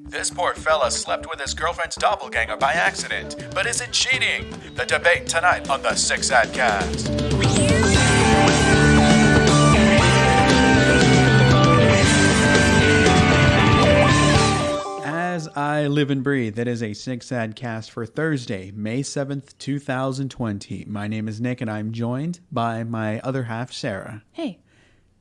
This poor fella slept with his girlfriend's doppelganger by accident, but is it cheating? The debate tonight on the Six Ad Cast. As I live and breathe, it is a Six Ad Cast for Thursday, May 7th, 2020. My name is Nick and I'm joined by my other half, Sarah. Hey.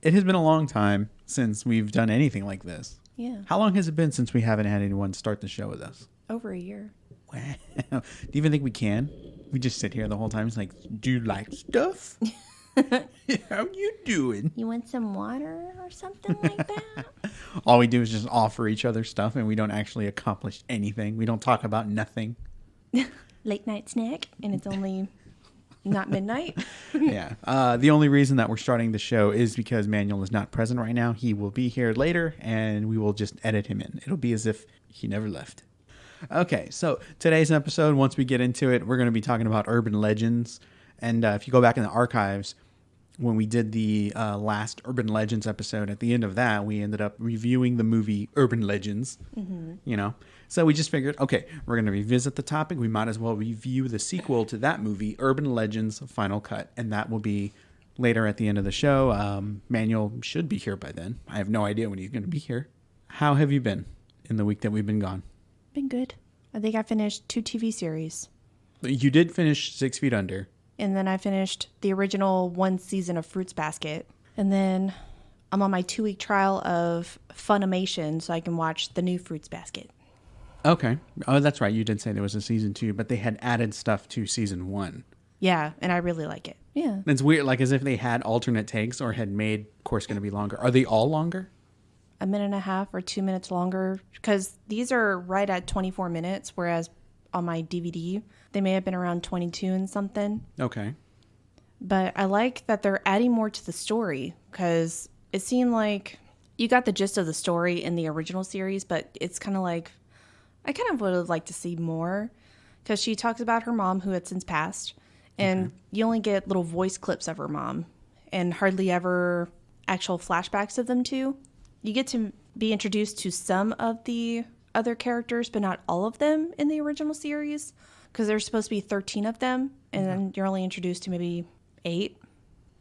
It has been a long time since we've done anything like this. Yeah. How long has it been since we haven't had anyone start the show with us? Over a year. Wow. Do you even think we can? We just sit here the whole time. It's like, do you like stuff? How you doing? You want some water or something like that? All we do is just offer each other stuff and we don't actually accomplish anything. We don't talk about nothing. Late night snack and it's only not midnight. Yeah. The only reason that we're starting the show is because Manuel is not present right now. He will be here later and we will just edit him in. It'll be as if he never left. Okay, so today's episode, once we get into it, we're going to be talking about urban legends. And if you go back in the archives, when we did the last Urban Legends episode, at the end of that, we ended up reviewing the movie Urban Legends, So we just figured, okay, we're going to revisit the topic. We might as well review the sequel to that movie, Urban Legends Final Cut. And that will be later at the end of the show. Manuel should be here by then. I have no idea when he's going to be here. How have you been in the week that we've been gone? Been good. I think I finished 2 TV series. You did finish 6 Feet Under. And then I finished the original 1 season of Fruits Basket. And then I'm on my 2-week trial of Funimation so I can watch the new Fruits Basket. Okay. Oh, that's right. You did say there was a season 2, but they had added stuff to season 1. Yeah, and I really like it. Yeah. It's weird, like as if they had alternate takes or had made course going to be longer. Are they all longer? 1.5 minutes or 2 minutes longer. Because these are right at 24 minutes, whereas on my DVD, they may have been around 22 and something. Okay. But I like that they're adding more to the story because it seemed like you got the gist of the story in the original series, but it's kind of like, I kind of would have liked to see more because she talks about her mom who had since passed, and you only get little voice clips of her mom and hardly ever actual flashbacks of them too. You get to be introduced to some of the other characters, but not all of them in the original series because there's supposed to be 13 of them, and then you're only introduced to maybe 8.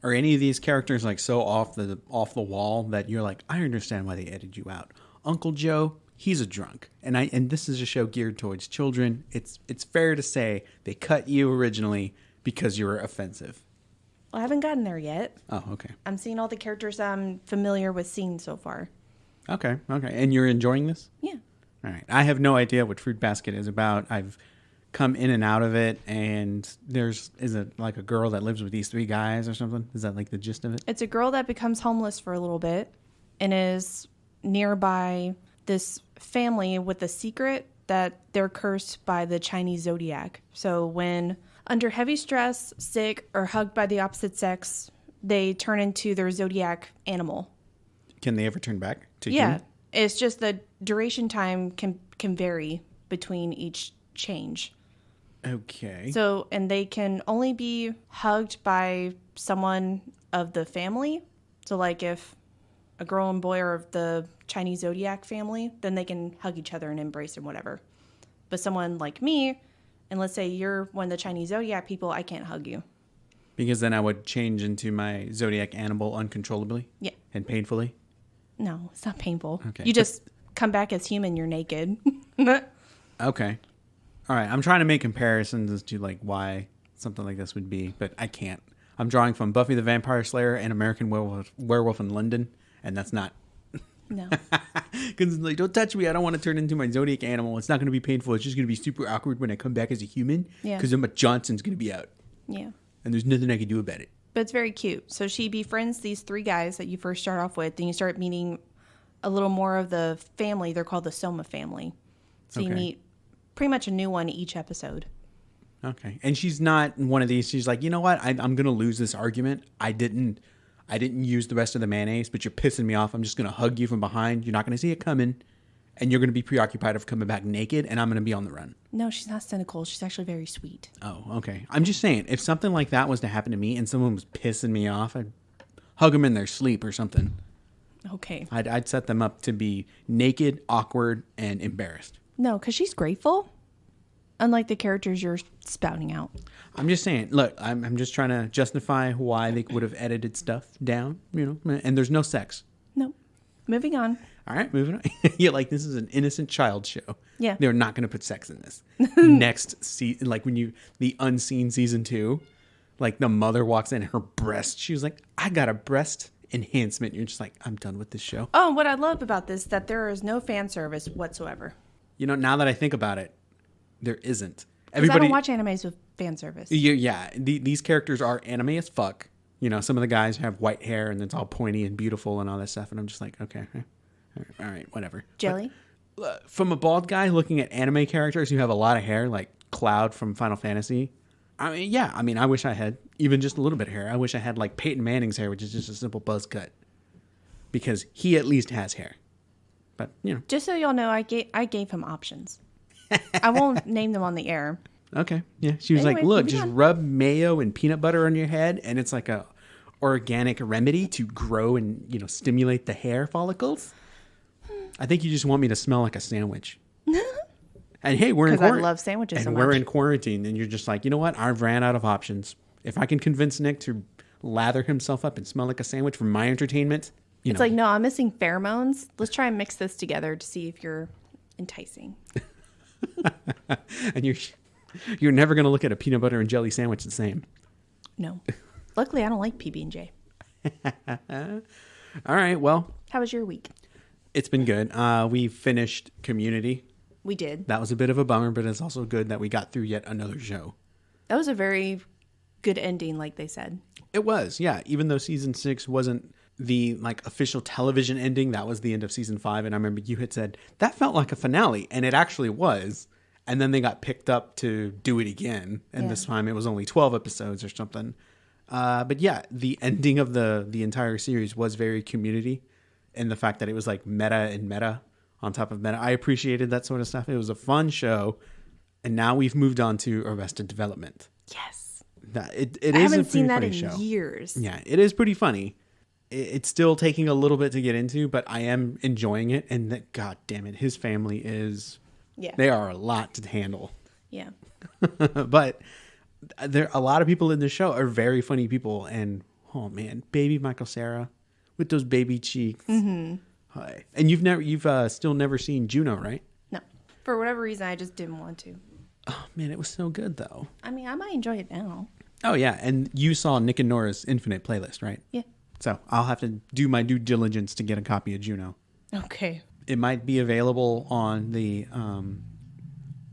Are any of these characters like so off the wall that you're like, I understand why they edited you out? Uncle Joe, he's a drunk, and this is a show geared towards children. It's fair to say they cut you originally because you were offensive. Well, I haven't gotten there yet. Oh, okay. I'm seeing all the characters I'm familiar with seeing so far. Okay. And you're enjoying this? Yeah. All right. I have no idea what Fruit Basket is about. I've come in and out of it, and is it like a girl that lives with these 3 guys or something? Is that like the gist of it? It's a girl that becomes homeless for a little bit and is nearby this family with a secret that they're cursed by the Chinese zodiac. So when under heavy stress, sick, or hugged by the opposite sex, they turn into their zodiac animal. Can they ever turn back to Yeah. human? It's just the duration time can vary between each change. Okay. So, and they can only be hugged by someone of the family. So, like if a girl and boy are of the Chinese zodiac family, then they can hug each other and embrace and whatever. But someone like me, and let's say you're one of the Chinese zodiac people, I can't hug you. Because then I would change into my zodiac animal uncontrollably? Yeah. And painfully? No, it's not painful. Okay. You just come back as human, you're naked. Okay. All right. I'm trying to make comparisons as to like why something like this would be, but I can't. I'm drawing from Buffy the Vampire Slayer and American Werewolf in London, and that's not. No. Because it's like, don't touch me. I don't want to turn into my zodiac animal. It's not going to be painful. It's just going to be super awkward when I come back as a human. Yeah. Because Emma Johnson's going to be out. Yeah. And there's nothing I can do about it. But it's very cute. So she befriends these 3 guys that you first start off with. Then you start meeting a little more of the family. They're called the Soma family. So you meet pretty much a new one each episode. Okay. And she's not one of these. She's like, you know what? I'm going to lose this argument. I didn't use the rest of the mayonnaise, but you're pissing me off. I'm just going to hug you from behind. You're not going to see it coming. And you're going to be preoccupied of coming back naked, and I'm going to be on the run. No, she's not cynical. She's actually very sweet. Oh, okay. I'm just saying, if something like that was to happen to me and someone was pissing me off, I'd hug them in their sleep or something. Okay. I'd set them up to be naked, awkward, and embarrassed. No, because she's grateful. Unlike the characters you're spouting out. I'm just saying, look, I'm just trying to justify why they would have edited stuff down, and there's no sex. No. Moving on. All right, moving on. Yeah, like this is an innocent child show. Yeah. They're not going to put sex in this. Next season, like the unseen season 2, like the mother walks in, her breast, she was like, I got a breast enhancement. You're just like, I'm done with this show. Oh, what I love about this, that there is no fan service whatsoever. Now that I think about it, there isn't. Because I don't watch animes with fan service. Yeah, these characters are anime as fuck. Some of the guys have white hair and it's all pointy and beautiful and all that stuff. And I'm just like, okay, all right, whatever. Jelly? But, from a bald guy looking at anime characters who have a lot of hair, like Cloud from Final Fantasy. I wish I had even just a little bit of hair. I wish I had like Peyton Manning's hair, which is just a simple buzz cut. Because he at least has hair. But, Just so y'all know, I gave him options. I won't name them on the air. Okay. Yeah. She was Anyway, like, look, moving just on. rub mayo and peanut butter on your head. And it's like a organic remedy to grow and, stimulate the hair follicles. I think you just want me to smell like a sandwich. And hey, we're in Because I quarantine. love sandwiches so And much. we're in quarantine. And you're just like, you know what? I've ran out of options. If I can convince Nick to lather himself up and smell like a sandwich for my entertainment, It's like, no, I'm missing pheromones. Let's try and mix this together to see if you're enticing. And you're never going to look at a peanut butter and jelly sandwich the same. No. Luckily, I don't like PB&J. All right. Well, How was your week? it's been good. We finished Community. We did. That was a bit of a bummer, but it's also good that we got through yet another show. That was a very good ending, like they said. It was, yeah. Even though season 6 wasn't the official television ending, that was the end of season 5. And I remember you had said that felt like a finale, and it actually was. And then they got picked up to do it again, and this time it was only 12 episodes or something. But yeah, the ending of the entire series was very Community, and the fact that it was like meta and meta on top of meta. I appreciated that sort of stuff. It was a fun show, and now we've moved on to Arrested Development. Yes. It I is haven't a seen that pretty in funny show. years. Yeah, it is pretty funny. It's still taking a little bit to get into, but I am enjoying it. And God damn it, his family is... Yeah. They are a lot to handle. Yeah. But a lot of people in the show are very funny people. And, oh man, baby Michael Cera with those baby cheeks. Mm-hmm. Hi. And you've still never seen Juno, right? No. For whatever reason, I just didn't want to. Oh man, it was so good though. I mean, I might enjoy it now. Oh yeah, and you saw Nick and Nora's Infinite playlist, right? Yeah. So I'll have to do my due diligence to get a copy of Juno. Okay. It might be available on the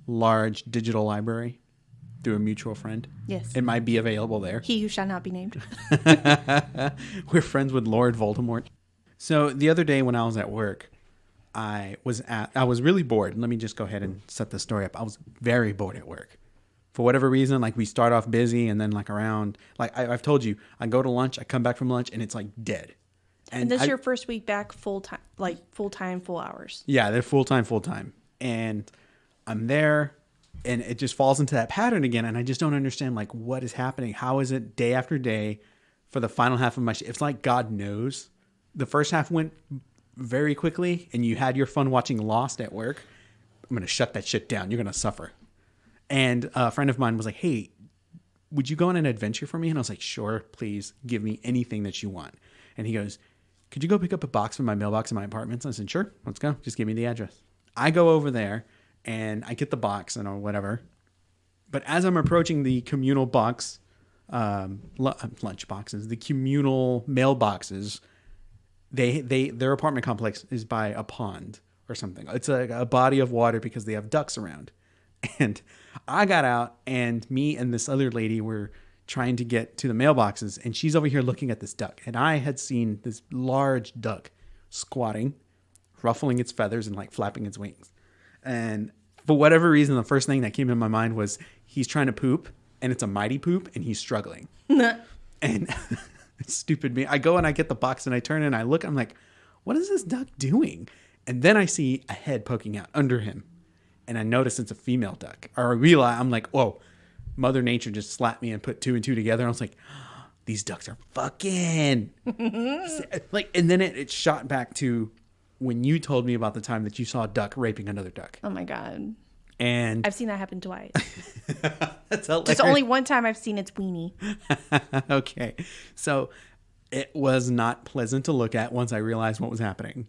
large digital library through a mutual friend. Yes. It might be available there. He who shall not be named. We're friends with Lord Voldemort. So the other day when I was at work, I was really bored. Let me just go ahead and set the story up. I was very bored at work. For whatever reason, we start off busy and then around, I've told you, I go to lunch, I come back from lunch and it's dead. And this is your first week back full time, full hours. Yeah, they're full time. And I'm there and it just falls into that pattern again. And I just don't understand what is happening. How is it day after day for the final half of my shift? It's like God knows. The first half went very quickly and you had your fun watching Lost at work. I'm going to shut that shit down. You're going to suffer. And a friend of mine was like, hey, would you go on an adventure for me? And I was like, sure, please give me anything that you want. And he goes, could you go pick up a box from my mailbox in my apartment? So I said, sure, let's go. Just give me the address. I go over there and I get the box and whatever. But as I'm approaching the communal box, lunch boxes, the communal mailboxes, their apartment complex is by a pond or something. It's a body of water because they have ducks around. And I got out and me and this other lady were trying to get to the mailboxes and she's over here looking at this duck. And I had seen this large duck squatting, ruffling its feathers and flapping its wings. And for whatever reason, the first thing that came in my mind was he's trying to poop and it's a mighty poop and he's struggling. And stupid me. I go and I get the box and I turn and I look, I'm like, what is this duck doing? And then I see a head poking out under him. And I notice it's a female duck. Or I realize, I'm like, whoa, Mother Nature just slapped me and put two and two together. And I was like, these ducks are fucking. Like, and then it shot back to when you told me about the time that you saw a duck raping another duck. Oh my God. And I've seen that happen twice. that's hilarious. Just only one time I've seen its weenie. Okay. So it was not pleasant to look at once I realized what was happening.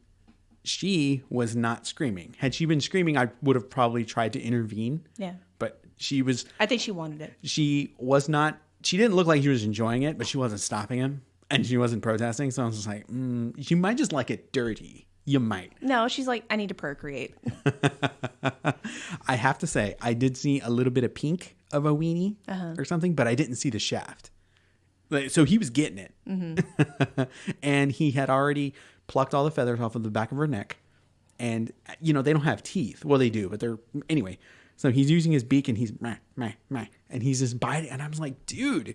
She was not screaming. Had she been screaming, I would have probably tried to intervene. Yeah. But she was... I think she wanted it. She was not... She didn't look like she was enjoying it, but she wasn't stopping him. And she wasn't protesting. So I was just like, you might just like it dirty. You might. No, she's like, I need to procreate. I have to say, I did see a little bit of pink of a weenie or something, but I didn't see the shaft. So he was getting it. Mm-hmm. And he had already plucked all the feathers off of the back of her neck. And, they don't have teeth. Well, they do, but they're... Anyway, so he's using his beak and he's... Meh, meh, meh, and he's just biting. And I was like, dude,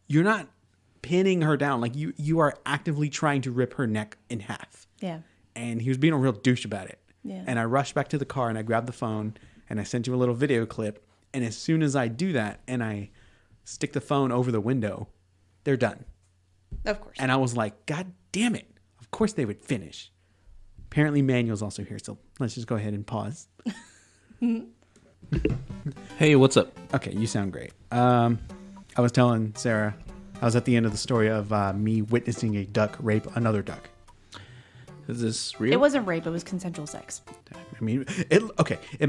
you're not pinning her down. Like, you are actively trying to rip her neck in half. Yeah. And he was being a real douche about it. Yeah. And I rushed back to the car and I grabbed the phone and I sent you a little video clip. And as soon as I do that and I stick the phone over the window, they're done. Of course. And I was like, God damn it. Of course they would finish. Apparently Manuel's also here. So let's just go ahead and pause. Hey, what's up? Okay, you sound great. I was telling Sarah, I was at the end of the story of me witnessing a duck rape another duck. Is this real? It wasn't rape. It was consensual sex. I mean, it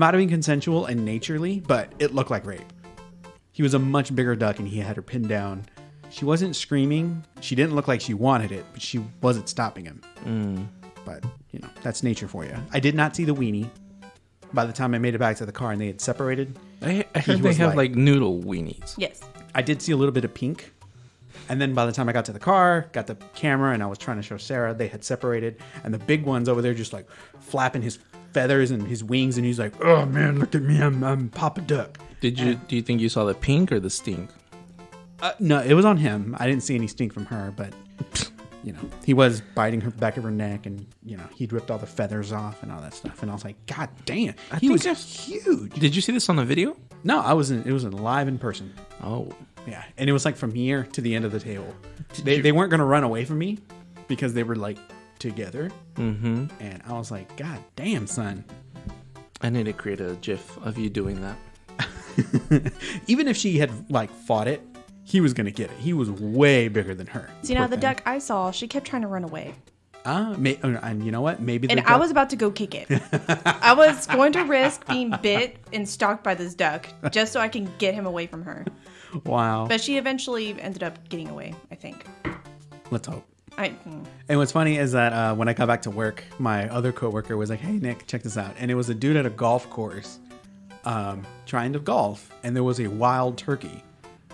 might have been consensual and naturally, but it looked like rape. He was a much bigger duck and he had her pinned down. She wasn't screaming. She didn't look like she wanted it, but she wasn't stopping him. But, that's nature for you. I did not see the weenie. By the time I made it back to the car and they had separated. I heard they have like noodle weenies. Yes. I did see a little bit of pink. And then by the time I got to the car, got the camera, and I was trying to show Sarah, they had separated. And the big one's over there just like flapping his feathers and his wings. And he's like, oh, man, look at me. I'm Papa Duck. Do you think you saw the pink or the stink? No, it was on him. I didn't see any stink from her, but, he was biting her back of her neck and, he'd ripped all the feathers off and all that stuff. And I was like, God damn, he was huge. Did you see this on the video? No, it was live in person. Oh. Yeah, and it was like from here to the end of the table. They weren't going to run away from me because they were like together. Mm-hmm. And I was like, God damn, son. I need to create a GIF of you doing that. Even if she had like fought it, he was going to get it. He was way bigger than her. See, now the duck I saw, she kept trying to run away. And you know what? Maybe and I was about to go kick it. I was going to risk being bit and stalked by this duck just so I can get him away from her. Wow. But she eventually ended up getting away, I think. Let's hope. And what's funny is that when I got back to work, my other coworker was like, hey, Nick, check this out. And it was a dude at a golf course trying to golf. And there was a wild turkey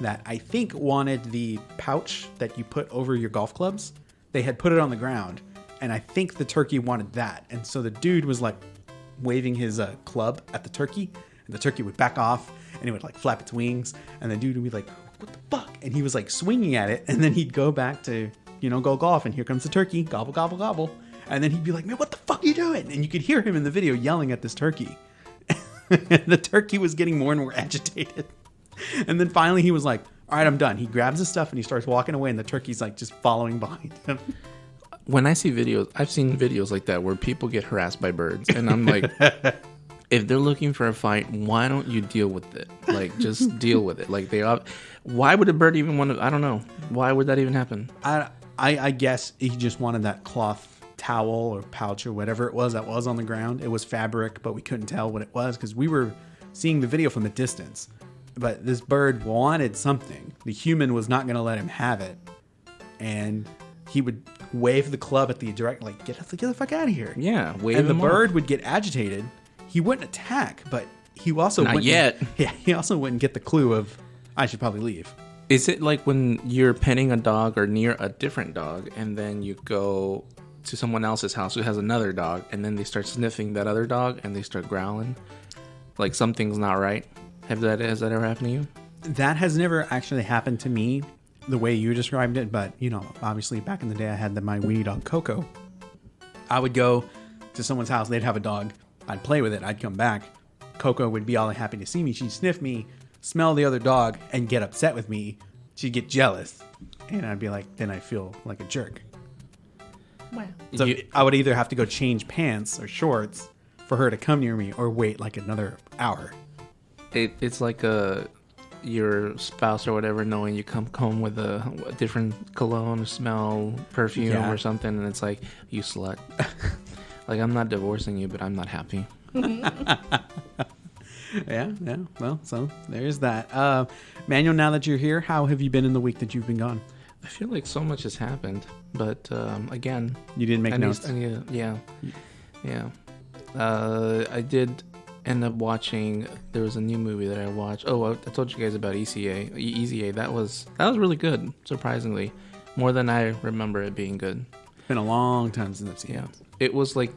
that I think wanted the pouch that you put over your golf clubs. They had put it on the ground. And I think the turkey wanted that. And so the dude was like waving his club at the turkey. And the turkey would back off. And it would like flap its wings. And the dude would be like, what the fuck? And he was like swinging at it. And then he'd go back to, go golf. And here comes the turkey. Gobble, gobble, gobble. And then he'd be like, man, what the fuck are you doing? And you could hear him in the video yelling at this turkey. And the turkey was getting more and more agitated. And then finally he was like, all right, I'm done. He grabs his stuff and he starts walking away. And the turkey's like just following behind him. When I see videos, I've seen videos like that where people get harassed by birds. And I'm like, if they're looking for a fight, why don't you deal with it? Like, just deal with it. Like, why would a bird even want to, I don't know. Why would that even happen? I guess he just wanted that cloth towel or pouch or whatever it was that was on the ground. It was fabric, but we couldn't tell what it was because we were seeing the video from a distance. But this bird wanted something. The human was not going to let him have it. And he would wave the club at the direct, like, get the fuck out of here. Yeah, wave and the him bird off. would get agitated. He wouldn't attack, but he also Not wouldn't. yet. Yeah, he also wouldn't get the clue of, I should probably leave. Is it like when you're petting a dog or near a different dog and then you go to someone else's house who has another dog and then they start sniffing that other dog and they start growling? Like something's not right? Has that ever happened to you? That has never actually happened to me the way you described it, but, obviously back in the day I had my weenie dog, Coco. I would go to someone's house, they'd have a dog, I'd play with it, I'd come back. Coco would be all happy to see me, she'd sniff me, smell the other dog, and get upset with me. She'd get jealous. and I'd be like, then I feel like a jerk. Wow. So I would either have to go change pants or shorts for her to come near me, or wait like another hour. It's like your spouse or whatever knowing you come home with a different cologne, smell, perfume or something, and it's like, you slut. Like, I'm not divorcing you, but I'm not happy. Yeah. Well, so there's that. Manuel, now that you're here, how have you been in the week that you've been gone? I feel like so much has happened, but again, You didn't make notes. I did end up watching. There was a new movie that I watched. Oh, I told you guys about Easy A. That was really good. Surprisingly, more than I remember it being good. It's been a long time since I've seen it. It was like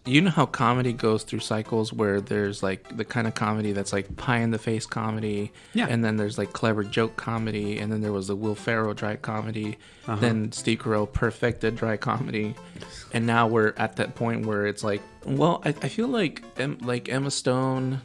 you know how comedy goes through cycles where there's like the kind of comedy that's like pie in the face comedy, and then there's like clever joke comedy, and then there was the Will Ferrell dry comedy, then Steve Carell perfected dry comedy, and now we're at that point where it's like, well, I feel like Emma Stone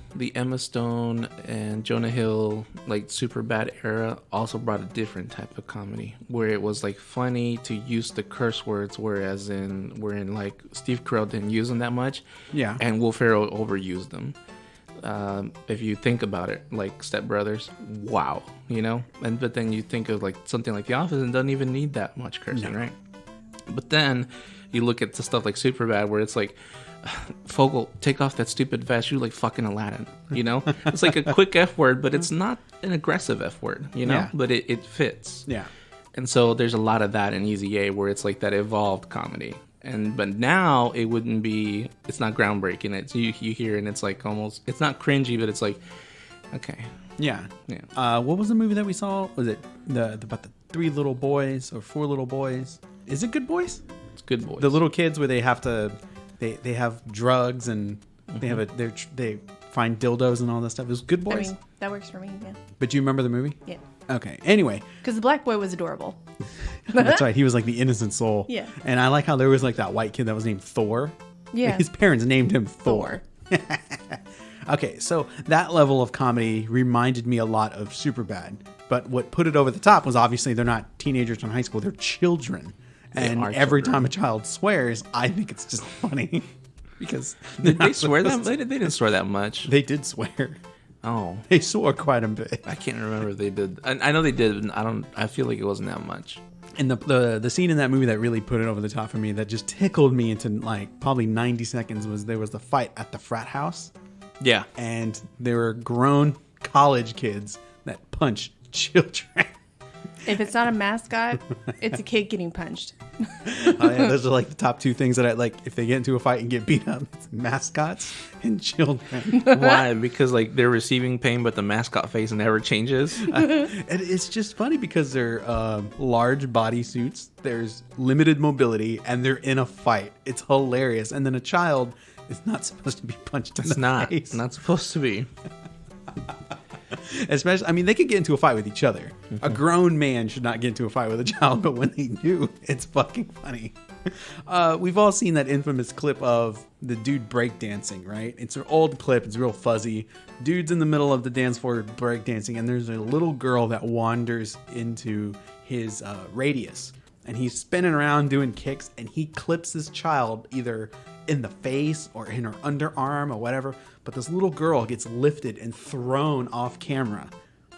and Jonah Hill, like Superbad era, also brought a different type of comedy where it was like funny to use the curse words, whereas wherein like Steve Carell didn't use them that much, and Will Ferrell overused them. If you think about it, like Step Brothers, wow, but then you think of like something like The Office and doesn't even need that much cursing, right? But then you look at the stuff like Superbad where it's like, Fogel, take off that stupid vest, you like fucking Aladdin, It's like a quick F word, but it's not an aggressive F word, but it fits. Yeah. And so there's a lot of that in Easy A where it's like that evolved comedy. But now it's not groundbreaking. It's you hear and it's like almost, it's not cringy, but it's like, okay. Yeah. What was the movie that we saw? Was it about the 3 little boys or 4 little boys? Is it Good Boys? It's Good Boys. The little kids where they have to, they have drugs and they find dildos and all that stuff. It was Good Boys. I mean, that works for me. Yeah. But do you remember the movie? Yeah. Okay. Anyway. Because the black boy was adorable. That's right. He was like the innocent soul. Yeah. And I like how there was like that white kid that was named Thor. Yeah. His parents named him Thor. Okay. So that level of comedy reminded me a lot of Superbad. But what put it over the top was obviously they're not teenagers in high school. They're children. And every time a child swears, I think it's just funny. Because did they swear that? They didn't swear that much. They did swear. Oh, they swore quite a bit. I can't remember if they did. I know they did. But I feel like it wasn't that much. And the scene in that movie that really put it over the top for me, that just tickled me into like probably 90 seconds, was there was the fight at the frat house. Yeah, and there were grown college kids that punch children. If it's not a mascot, it's a kid getting punched. Those are like the top 2 things that I like. If they get into a fight and get beat up, it's mascots and children. Why? Because like they're receiving pain, but the mascot face never changes. And it's just funny because they're large body suits. There's limited mobility, and they're in a fight. It's hilarious. And then a child is not supposed to be punched in the face. It's not supposed to be. Especially, I mean, they could get into a fight with each other. Mm-hmm. A grown man should not get into a fight with a child, but when they do, it's fucking funny. We've all seen that infamous clip of the dude breakdancing, right? It's an old clip. It's real fuzzy. Dude's in the middle of the dance floor breakdancing, and there's a little girl that wanders into his radius. And he's spinning around doing kicks, and he clips this child either in the face or in her underarm or whatever. But this little girl gets lifted and thrown off camera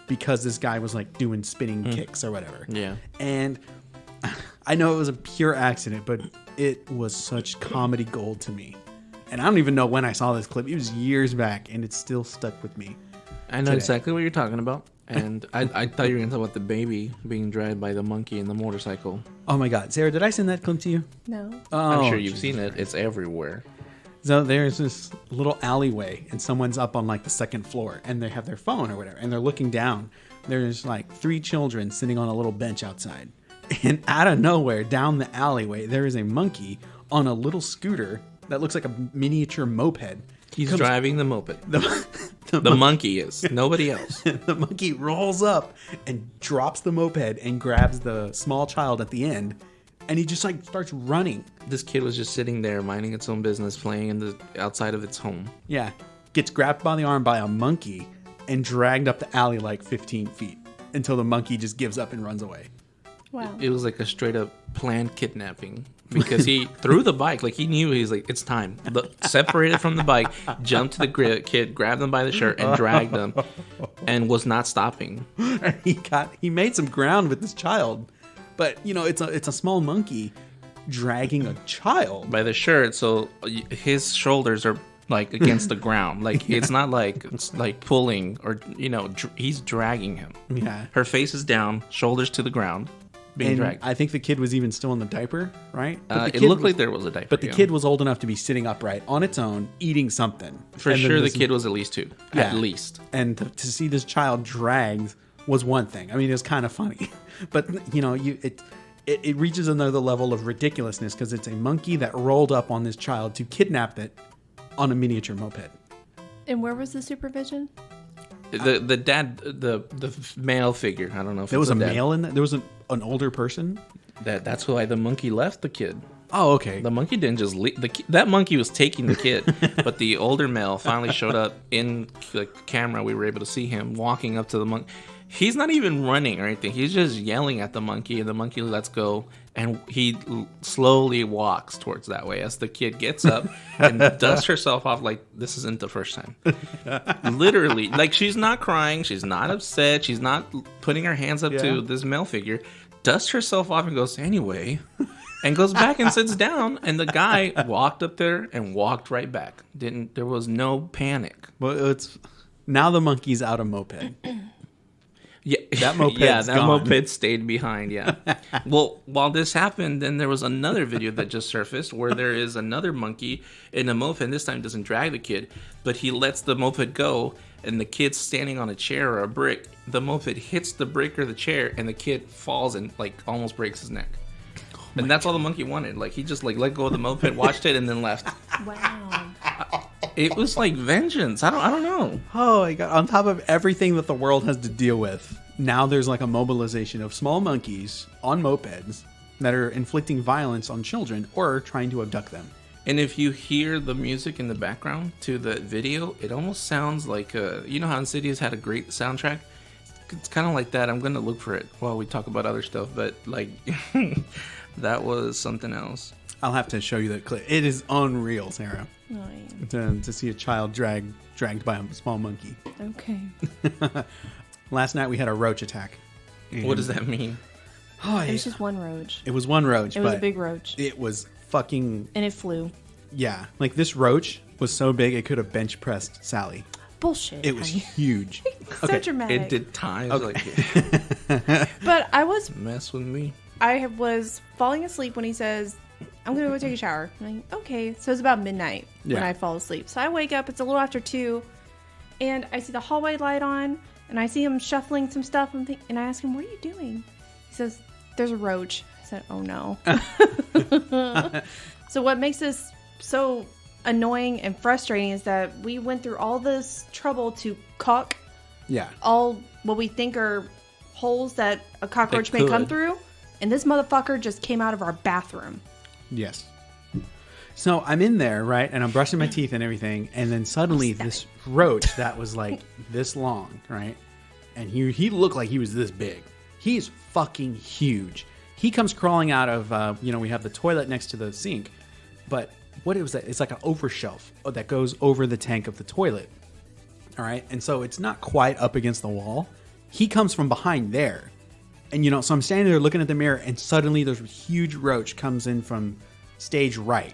because this guy was like doing spinning kicks or whatever. Yeah. And I know it was a pure accident, but it was such comedy gold to me. And I don't even know when I saw this clip. It was years back, and it still stuck with me. I know exactly what you're talking about. And I thought you were going to talk about the baby being dragged by the monkey in the motorcycle. Oh my God. Sarah, did I send that clip to you? No. I'm sure you've seen it. It's everywhere. So there's this little alleyway, and someone's up on like the 2nd floor, and they have their phone or whatever, and they're looking down. There's like 3 children sitting on a little bench outside. And out of nowhere, down the alleyway, there is a monkey on a little scooter that looks like a miniature moped. He's driving the moped. The monkey is. Nobody else. The monkey rolls up and drops the moped and grabs the small child at the end. And he just like starts running. This kid was just sitting there minding its own business, playing in the outside of its home. Yeah. Gets grabbed by the arm by a monkey and dragged up the alley like 15 feet until the monkey just gives up and runs away. Wow. It was like a straight up planned kidnapping because he threw the bike. Like he knew he's like, it's time. Separated from the bike, jumped to the kid, grabbed him by the shirt, and dragged him, and was not stopping. He made some ground with this child, but it's a small monkey dragging a child by the shirt, so his shoulders are like against the ground. Like it's not like it's like pulling or he's dragging him. Yeah. Her face is down, shoulders to the ground, being dragged. I think the kid was even still in the diaper, right? It looked like there was a diaper. But the kid was old enough to be sitting upright on its own, eating something. For sure, the kid was at least 2. Yeah. At least. And to see this child dragged was one thing. I mean, it was kind of funny, but it reaches another level of ridiculousness because it's a monkey that rolled up on this child to kidnap it on a miniature moped. And where was the supervision? The dad, the male figure. I don't know if there was a dad. male in that. There was an older person. That's why the monkey left the kid. Oh, okay. The monkey didn't just leave. That monkey was taking the kid, but the older male finally showed up in the camera. We were able to see him walking up to the monkey. He's not even running or anything. He's just yelling at the monkey, and the monkey lets go, and he slowly walks towards that way as the kid gets up and dusts herself off like this isn't the first time. Literally, like she's not crying, she's not upset, she's not putting her hands up to this male figure. Dusts herself off and goes, anyway, and goes back and sits down, and the guy walked up there and walked right back. There was no panic. Well, now the monkey's out of moped. Yeah, that moped stayed behind. Yeah. Well, while this happened, then there was another video that just surfaced where there is another monkey in a moped. And this time doesn't drag the kid, but he lets the moped go, and the kid's standing on a chair or a brick. The moped hits the brick or the chair, and the kid falls and like almost breaks his neck. And that's all the monkey wanted. Like he just like let go of the moped, watched it, and then left. Wow. It was like vengeance. I don't know. Oh my god! On top of everything that the world has to deal with, now there's like a mobilization of small monkeys on mopeds that are inflicting violence on children or trying to abduct them. And if you hear the music in the background to the video, it almost sounds like you know how Insidious had a great soundtrack? It's kind of like that. I'm going to look for it while we talk about other stuff, but like that was something else. I'll have to show you that clip. It is unreal, Sarah. Oh, yeah. To see a child dragged by a small monkey. Okay. Last night we had a roach attack. What does that mean? Oh, It was just one roach. It was one roach. It was a big roach. It was fucking... And it flew. Yeah. Like this roach was so big it could have bench pressed Sally. Bullshit. It was honey. huge. So dramatic. It did times. Okay. Like, But I was mess with me. I was falling asleep when he says, I'm going to go take a shower. I'm like, okay. So it's about midnight when Yeah. I fall asleep. So I wake up. It's a little after 2. And I see the hallway light on. And I see him shuffling some stuff. And I ask him, what are you doing? He says, there's a roach. I said, oh, no. So what makes this so annoying and frustrating is that we went through all this trouble to caulk Yeah. all what we think are holes that a cockroach may come through. And this motherfucker just came out of our bathroom. Yes. So I'm in there, right? And I'm brushing my teeth and everything. And then suddenly this roach that was like this long, right? And he looked like he was this big. He's fucking huge. He comes crawling out of, we have the toilet next to the sink. But what it was, it's like an overshelf that goes over the tank of the toilet. All right. And so it's not quite up against the wall. He comes from behind there. And, so I'm standing there looking at the mirror, and suddenly there's a huge roach comes in from stage right.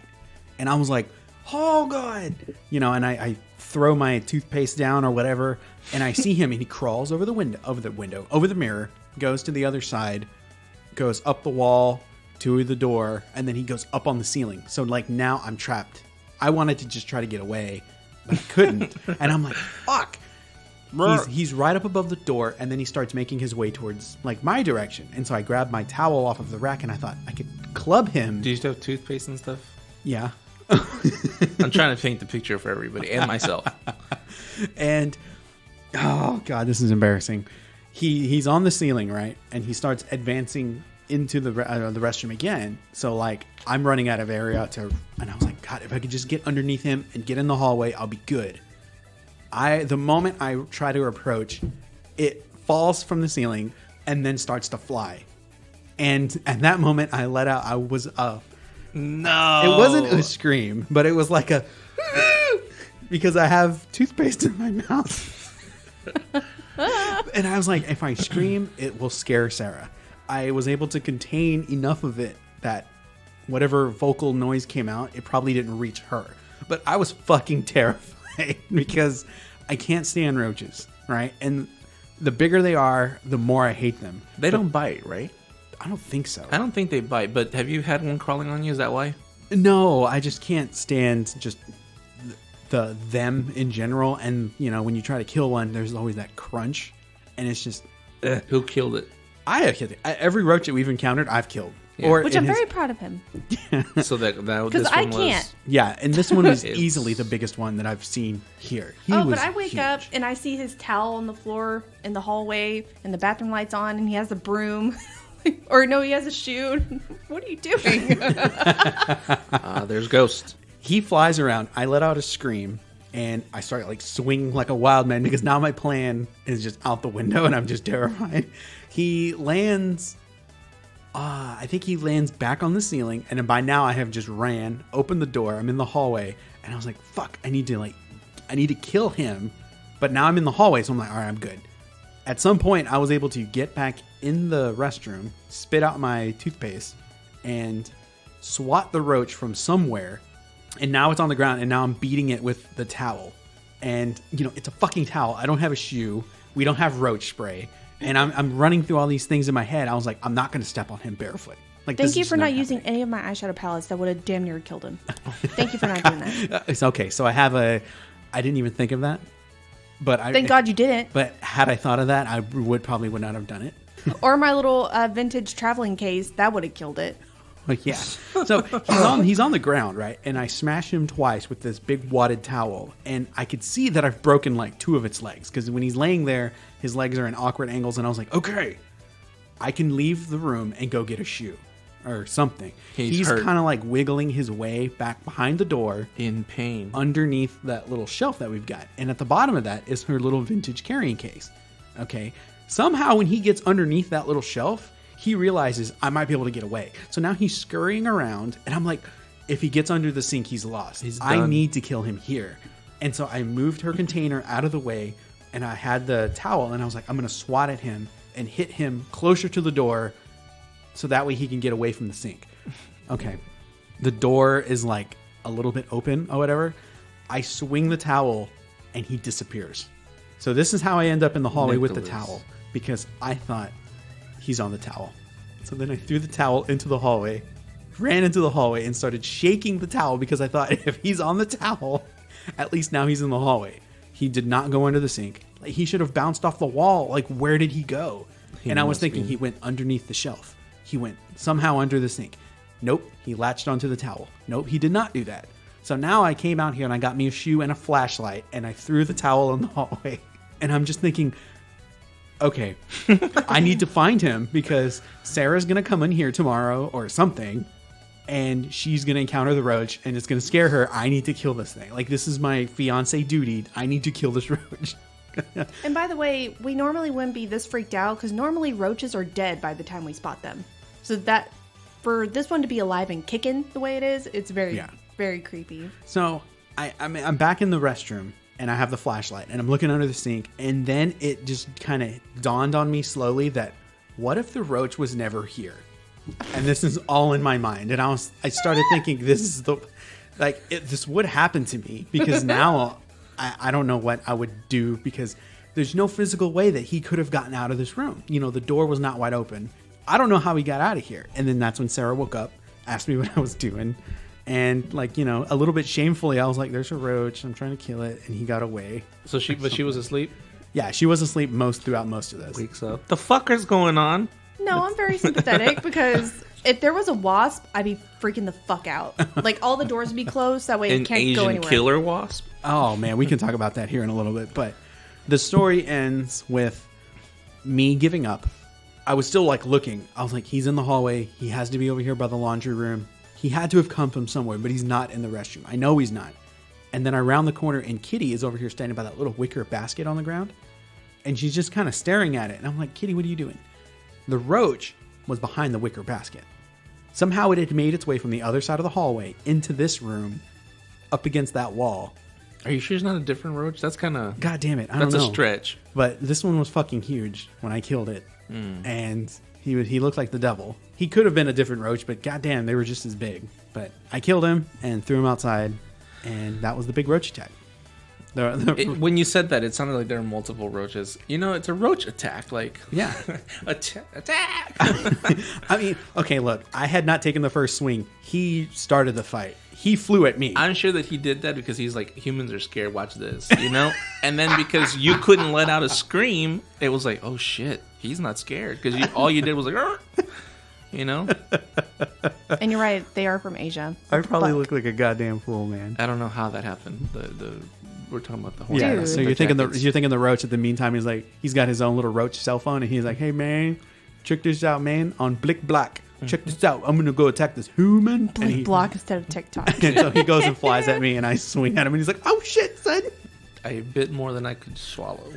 And I was like, oh, God. And I throw my toothpaste down or whatever, and I see him, and he crawls over the mirror, goes to the other side, goes up the wall to the door, and then he goes up on the ceiling. So, like, now I'm trapped. I wanted to just try to get away, but I couldn't. And I'm like, fuck. He's right up above the door, and then he starts making his way towards like my direction. And so I grabbed my towel off of the rack, and I thought I could club him. Do you still have toothpaste and stuff? Yeah. I'm trying to paint the picture for everybody and myself. And oh god, this is embarrassing. He's on the ceiling, right, and he starts advancing into the restroom again. So like I'm running out of area and I was like, God, if I could just get underneath him and get in the hallway, I'll be good. The moment I try to approach, it falls from the ceiling and then starts to fly. And at that moment, I let out, No. it wasn't a scream, but it was like a, because I have toothpaste in my mouth. And I was like, if I scream, it will scare Sarah. I was able to contain enough of it that whatever vocal noise came out, it probably didn't reach her. But I was fucking terrified because I can't stand roaches, right? And the bigger they are, the more I hate them. They don't bite, right? I don't think so. I don't think they bite, but have you had one crawling on you? Is that why? No, I just can't stand just them in general. And, you know, when you try to kill one, there's always that crunch. And it's just... Who killed it? I have killed it. Every roach that we've encountered, I've killed. Yeah. Which I'm very proud of him. So that Because this I one can't. was... Yeah, and this one was It's- easily the biggest one that I've seen here. He But was I wake huge. up and I see his towel on the floor in the hallway and the bathroom lights on and he has a broom. Or no, he has a shoe. What are you doing? There's Ghost. He flies around. I let out a scream, and I start like swinging like a wild man because now my plan is just out the window, and I'm just terrified. He lands. I think he lands back on the ceiling, and by now I have just ran, opened the door. I'm in the hallway, and I was like, "Fuck! I need to kill him." But now I'm in the hallway, so I'm like, "All right, I'm good." At some point, I was able to get back in the restroom, spit out my toothpaste, and swat the roach from somewhere. And now it's on the ground, and now I'm beating it with the towel. And, you know, it's a fucking towel. I don't have a shoe. We don't have roach spray. And I'm running through all these things in my head. I was like, I'm not going to step on him barefoot. Like, Thank this you is for just not using happening. any of my eyeshadow palettes that would have damn near killed him. Thank you for not doing that. It's okay. So I didn't even think of that. But Thank God you didn't. But had I thought of that, I would not have done it. Or my little vintage traveling case, that would have killed it. Like, yeah. So he's on the ground, right? And I smash him twice with this big wadded towel. And I could see that I've broken like 2 of its legs. Because when he's laying there, his legs are in awkward angles. And I was like, okay, I can leave the room and go get a shoe or something. He's hurt. kind of like wiggling his way back behind the door. In pain. Underneath that little shelf that we've got. And at the bottom of that is her little vintage carrying case. Okay. Somehow when he gets underneath that little shelf, he realizes I might be able to get away. So now he's scurrying around, and I'm like, if he gets under the sink, he's lost. I need to kill him here. And so I moved her container out of the way, and I had the towel, and I was like, I'm going to swat at him and hit him closer to the door so that way he can get away from the sink. Okay. The door is like a little bit open or whatever. I swing the towel, and he disappears. So this is how I end up in the hallway with the towel, because I thought he's on the towel. So then I threw the towel into the hallway, ran into the hallway, and started shaking the towel because I thought if he's on the towel, at least now he's in the hallway. He did not go under the sink. Like, he should have bounced off the wall. Like, where did he go? And I was thinking he went underneath the shelf. He went somehow under the sink. Nope, he latched onto the towel. Nope, he did not do that. So now I came out here and I got me a shoe and a flashlight, and I threw the towel in the hallway. And I'm just thinking, okay, I need to find him because Sarah's going to come in here tomorrow or something, and she's going to encounter the roach, and it's going to scare her. I need to kill this thing. Like, this is my fiance duty. I need to kill this roach. And by the way, we normally wouldn't be this freaked out because normally roaches are dead by the time we spot them. So that, for this one to be alive and kicking the way it is, it's very, very creepy. So I'm back in the restroom, and I have the flashlight, and I'm looking under the sink, and then it just kind of dawned on me slowly that what if the roach was never here? And this is all in my mind, and I started thinking this would happen to me because now I don't know what I would do because there's no physical way that he could have gotten out of this room. You know, the door was not wide open. I don't know how he got out of here. And then that's when Sarah woke up, asked me what I was doing. And, like, you know, a little bit shamefully, I was like, there's a roach. I'm trying to kill it. And he got away. So she was asleep? Yeah, she was asleep throughout most of this. Wakes up. The fucker's going on? No, I'm very sympathetic because if there was a wasp, I'd be freaking the fuck out. Like, all the doors would be closed. That way it can't go anywhere. An Asian killer wasp? Oh, man, we can talk about that here in a little bit. But the story ends with me giving up. I was still, like, looking. I was like, he's in the hallway. He has to be over here by the laundry room. He had to have come from somewhere, but he's not in the restroom. I know he's not. And then I round the corner, and Kitty is over here standing by that little wicker basket on the ground. And she's just kind of staring at it. And I'm like, Kitty, what are you doing? The roach was behind the wicker basket. Somehow it had made its way from the other side of the hallway into this room, up against that wall. Are you sure it's not a different roach? That's kind of... God damn it, I don't know. That's a stretch. But this one was fucking huge when I killed it. And he looked like the devil. He could have been a different roach, but goddamn, they were just as big. But I killed him and threw him outside, and that was the big roach attack. When you said that, it sounded like there were multiple roaches. You know, it's a roach attack. Like, yeah. Attack! I mean, okay, look, I had not taken the first swing. He started the fight. He flew at me. I'm sure that he did that because he's like, humans are scared, watch this, you know? And then because you couldn't let out a scream, it was like, oh shit, he's not scared. Because all you did was like, "Arr!" You know? And you're right, they are from Asia. I probably look like a goddamn fool, man. I don't know how that happened. We're talking about the horn. Yeah, Dude. so you're thinking the roach. At the meantime, he's got his own little roach cell phone, and he's like, hey man, check this out, man, on Blick Black. Check this out. I'm gonna go attack this human. Blink block instead of TikTok. And so he goes and flies at me, and I swing at him, and he's like, "Oh shit, son!" I bit more than I could swallow.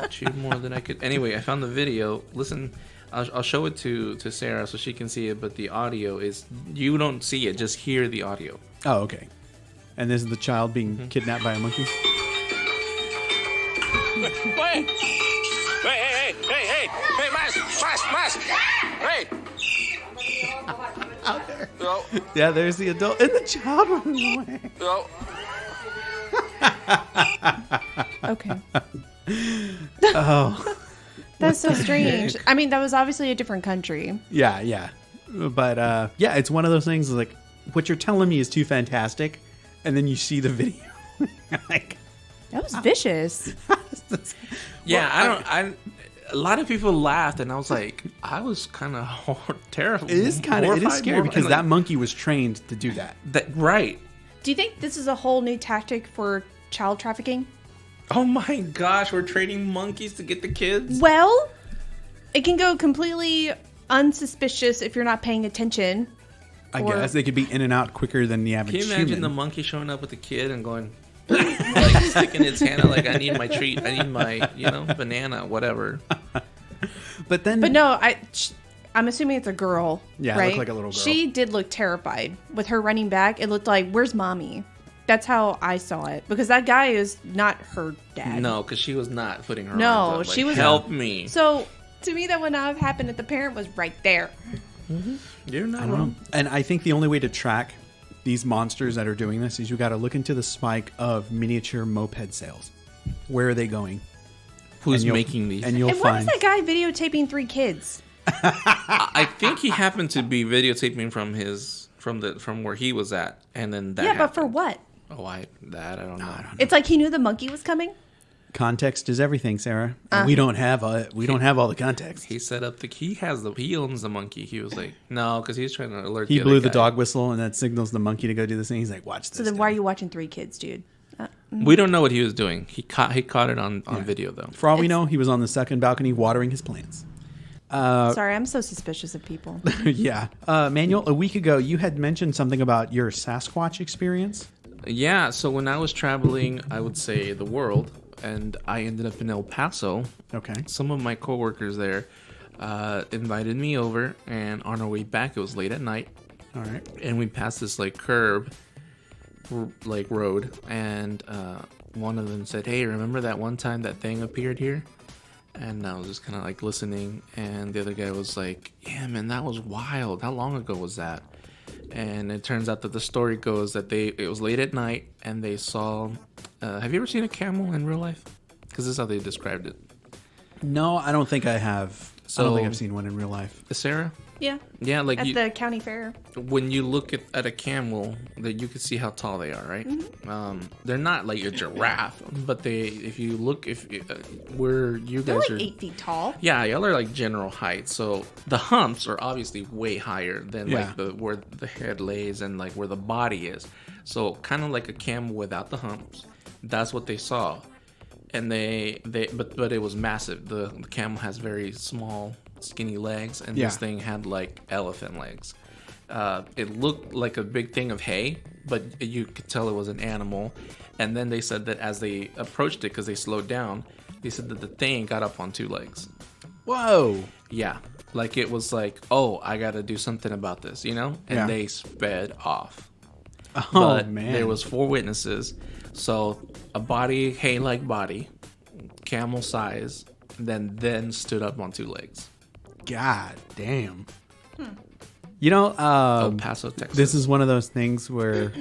Chewed more than I could. Anyway, I found the video. Listen, I'll show it to Sarah so she can see it. But the audio is you don't see it, just hear the audio. Oh, okay. And this is the child being kidnapped by a monkey. Wait! Hey! Mask! Hey! Out there. Yo, Yeah, there's the adult and the child running away. yo. Okay. Oh, That's so strange. I mean, that was obviously a different country. yeah. But yeah, it's one of those things like what you're telling me is too fantastic, and then you see the video. Like, That was vicious. Yeah, a lot of people laughed, and I was like, I was kind of terrified. it is scary because that monkey was trained to do that. Right. Do you think this is a whole new tactic for child trafficking? Oh my gosh, we're trading monkeys to get the kids? Well, it can go completely unsuspicious if you're not paying attention. I Or- guess they could be in and out quicker than the average Can you imagine human. the monkey showing up with the kid and going, like sticking its hand out, like, I need my treat, I need my, banana, whatever. But then, But no, I'm assuming it's a girl. Yeah, it right? looked like a little girl. She did look terrified. With her running back, it looked like, where's mommy? That's how I saw it. Because that guy is not her dad. No, because she was not putting her No, arms up, like, she was- help me. So, to me, that would not have happened if the parent was right there. You're not I don't know. wrong. And I think the only way to track these monsters that are doing this is you got to look into the spike of miniature moped sales. Where are they going? Who's And you'll- making these? And you'll And why was find. that guy videotaping 3 kids? I think he happened to be videotaping from where he was at, and then that. Yeah, but for happened. what? Oh, I don't know. It's like he knew the monkey was coming? Context is everything, Sarah. And we don't have all the context. He set up he owns the monkey. He was like, no, because he's trying to alert. He the blew other the guy. dog whistle, and that signals the monkey to go do this thing. He's like, "Watch this." So then why are you watching 3 kids, dude? We don't know what he was doing. He caught it on video though. For all we know, he was on the second balcony watering his plants. Sorry, I'm so suspicious of people. Yeah, Manuel. A week ago, you had mentioned something about your Sasquatch experience. Yeah. So when I was traveling, I would say the world, and I ended up in El Paso. Okay. Some of my coworkers there invited me over, and on our way back, it was late at night, All right. and we passed this like curb, like road, and one of them said, "Hey, remember that one time that thing appeared here?" And I was just kind of like listening, and the other guy was like, "Yeah, man, that was wild. How long ago was that?" And it turns out that the story goes that it was late at night, and they saw. Have you ever seen a camel in real life? Because this is how they described it. No, I don't think I have. I So- don't think I've seen one in real life. Sarah? Yeah. Yeah, like At the county fair. when you look at a camel, that you can see how tall they are, right? They're not like a giraffe, but if you look, where you They're guys like are, 8 feet tall. yeah, y'all are like general height. So the humps are obviously way higher than Yeah. like where the head lays and like where the body is. So kind of like a camel without the humps. That's what they saw, and but it was massive. The camel has very small, skinny legs, and Yeah. this thing had like elephant legs. It looked like a big thing of hay, but you could tell it was an animal. And then they said that as they approached it, because they slowed down, they said that the thing got up on 2 legs. Whoa. Yeah. Like it was like, oh, I got to do something about this, you know? And Yeah. they sped off. Oh, But man. there was 4 witnesses. So a body, hay-like body, camel size, then stood up on 2 legs. God damn. You know, El Paso, Texas. this is one of those things where